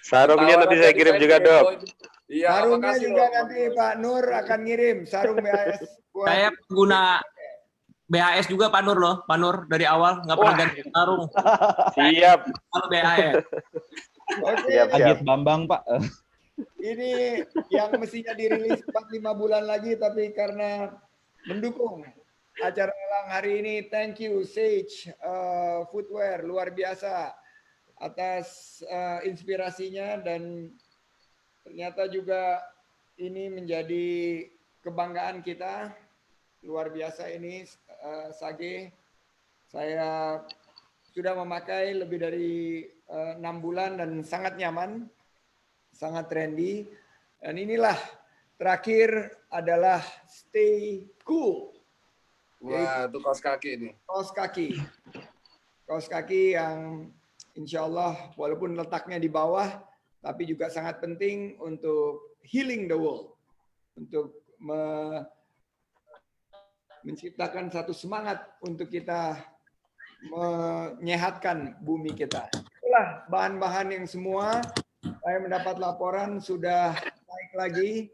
Sarungnya nanti saya kirim juga Dok. Iya, sarungnya makasih juga Bang. nanti Pak Nur akan ngirim sarung BHS. Saya pengguna BHS juga Pak Nur loh. Pak Nur dari awal nggak pernah ganti sarung. Siap. Kalau BHS. Oke, Agit Bambang, Pak. ini yang mestinya dirilis 4-5 bulan lagi, tapi karena mendukung acara lelang hari ini, thank you Sage Footwear, luar biasa atas inspirasinya, dan ternyata juga ini menjadi kebanggaan kita. Luar biasa ini, Sage. Saya sudah memakai lebih dari 6 bulan dan sangat nyaman, sangat trendy. Dan inilah terakhir adalah Stay Cool. Wah, itu kaos kaki ini. Kaos kaki. Kaos kaki yang insya Allah walaupun letaknya di bawah, tapi juga sangat penting untuk healing the world. Untuk menciptakan satu semangat untuk kita menyehatkan bumi kita. Itulah bahan-bahan yang semua saya mendapat laporan sudah naik lagi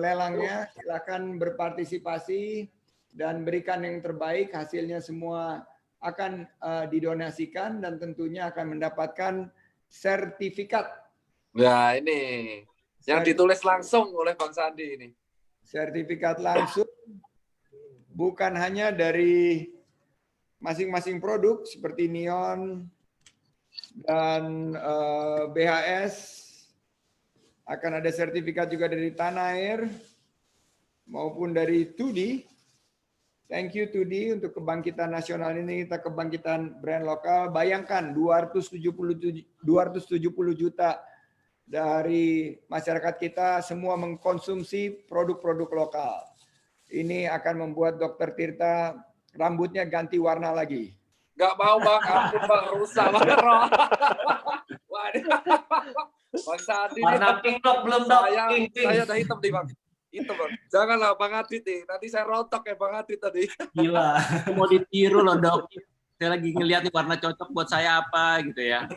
lelangnya. Silakan berpartisipasi dan berikan yang terbaik. Hasilnya semua akan didonasikan dan tentunya akan mendapatkan sertifikat. Nah, ini yang ditulis langsung oleh Bang Sandi ini. Sertifikat langsung, bukan hanya dari masing-masing produk seperti Neon dan BHS, akan ada sertifikat juga dari Tanah Air maupun dari TUDI. Thank you TUDI untuk kebangkitan nasional ini, kita kebangkitan brand lokal. Bayangkan 270 juta dari masyarakat kita semua mengkonsumsi produk-produk lokal. Ini akan membuat Dr. Tirta rambutnya ganti warna lagi. Nggak mau Bang, ampun Bang, rusak Bang. Waduh. Bang Sandi Warna pink dok, belum dok. Pink. Saya udah hitam nih Bang. Hitam Bang. Janganlah Bang Adit nih. Nanti saya rontok ya Bang Adit tadi. Gila. Mau ditiru loh dok. Saya lagi ngeliat nih warna cocok buat saya apa gitu ya.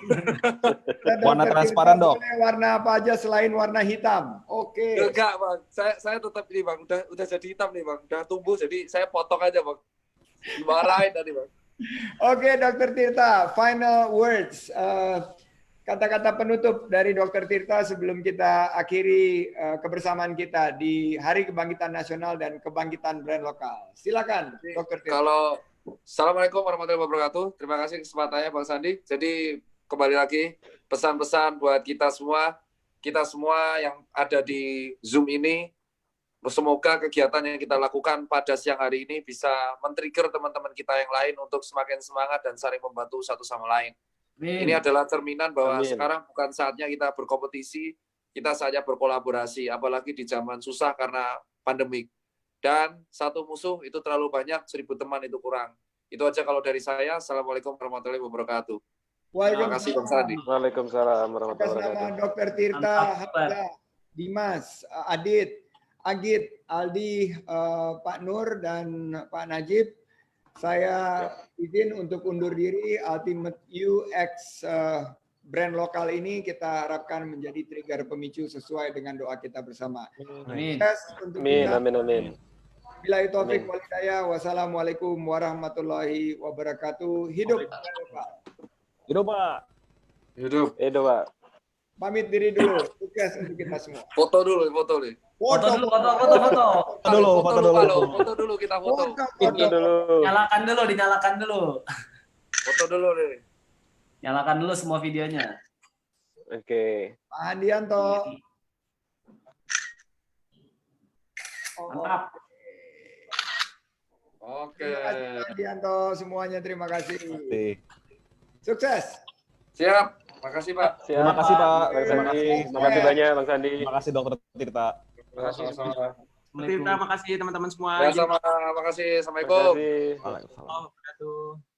Warna transparan, Dok. Warna apa aja selain warna hitam. Oke. Enggak Bang, saya tetap ini Bang. Udah jadi hitam nih Bang. Udah tumbuh jadi saya potong aja Bang. Dimarahin tadi Bang. Oke, Dr. Tirta, final words. Kata-kata penutup dari Dr. Tirta sebelum kita akhiri kebersamaan kita di Hari Kebangkitan Nasional dan Kebangkitan Brand Lokal. Silakan, Dr. Tirta. Assalamualaikum warahmatullahi wabarakatuh. Terima kasih kesempatannya Bang Sandi. Jadi kembali lagi pesan-pesan buat kita semua yang ada di Zoom ini. Semoga kegiatan yang kita lakukan pada siang hari ini bisa men-trigger teman-teman kita yang lain untuk semakin semangat dan saling membantu satu sama lain. Amin. Ini adalah cerminan bahwa Amin. sekarang bukan saatnya kita berkompetisi, kita saatnya berkolaborasi, apalagi di zaman susah karena pandemik. Dan satu musuh itu terlalu banyak, 1000 teman itu kurang. Itu aja kalau dari saya. Assalamualaikum warahmatullahi wabarakatuh. Terima kasih Bang Sandi. Waalaikumsalam warahmatullahi Atas nama wabarakatuh. Dr. Tirta, Hamzah, Dimas, Adit, Agit, Aldi, Pak Nur, dan Pak Najib, saya izin untuk undur diri. Ultimate UX brand lokal ini kita harapkan menjadi trigger pemicu sesuai dengan doa kita bersama. Amin. Amin. Bila itu taufiq wal hidayah. Wassalamualaikum warahmatullahi wabarakatuh. Hidup brand lokal. Hidup, Pak. Hidup. Pak. Pamit diri dulu. Sukses untuk kita semua. Foto dulu nih. Foto dulu. Foto dulu kita foto. Dinyalakan dulu. Foto dulu nih. Nyalakan dulu semua videonya. Oke. Pak Handianto. Mantap. Oke. Terima kasih Pak Handianto semuanya, terima kasih. Sukses. Siap. Makasih Pak. Terima kasih, Pak. Bang Sandi. Terima kasih banyak Bang Sandi. Terima kasih, Dr. Tirta. Sama-sama. Terima kasih teman-teman semua. Ya, sama. Makasih. Assalamualaikum. Terima kasih. Waalaikumsalam. Wabarakatuh.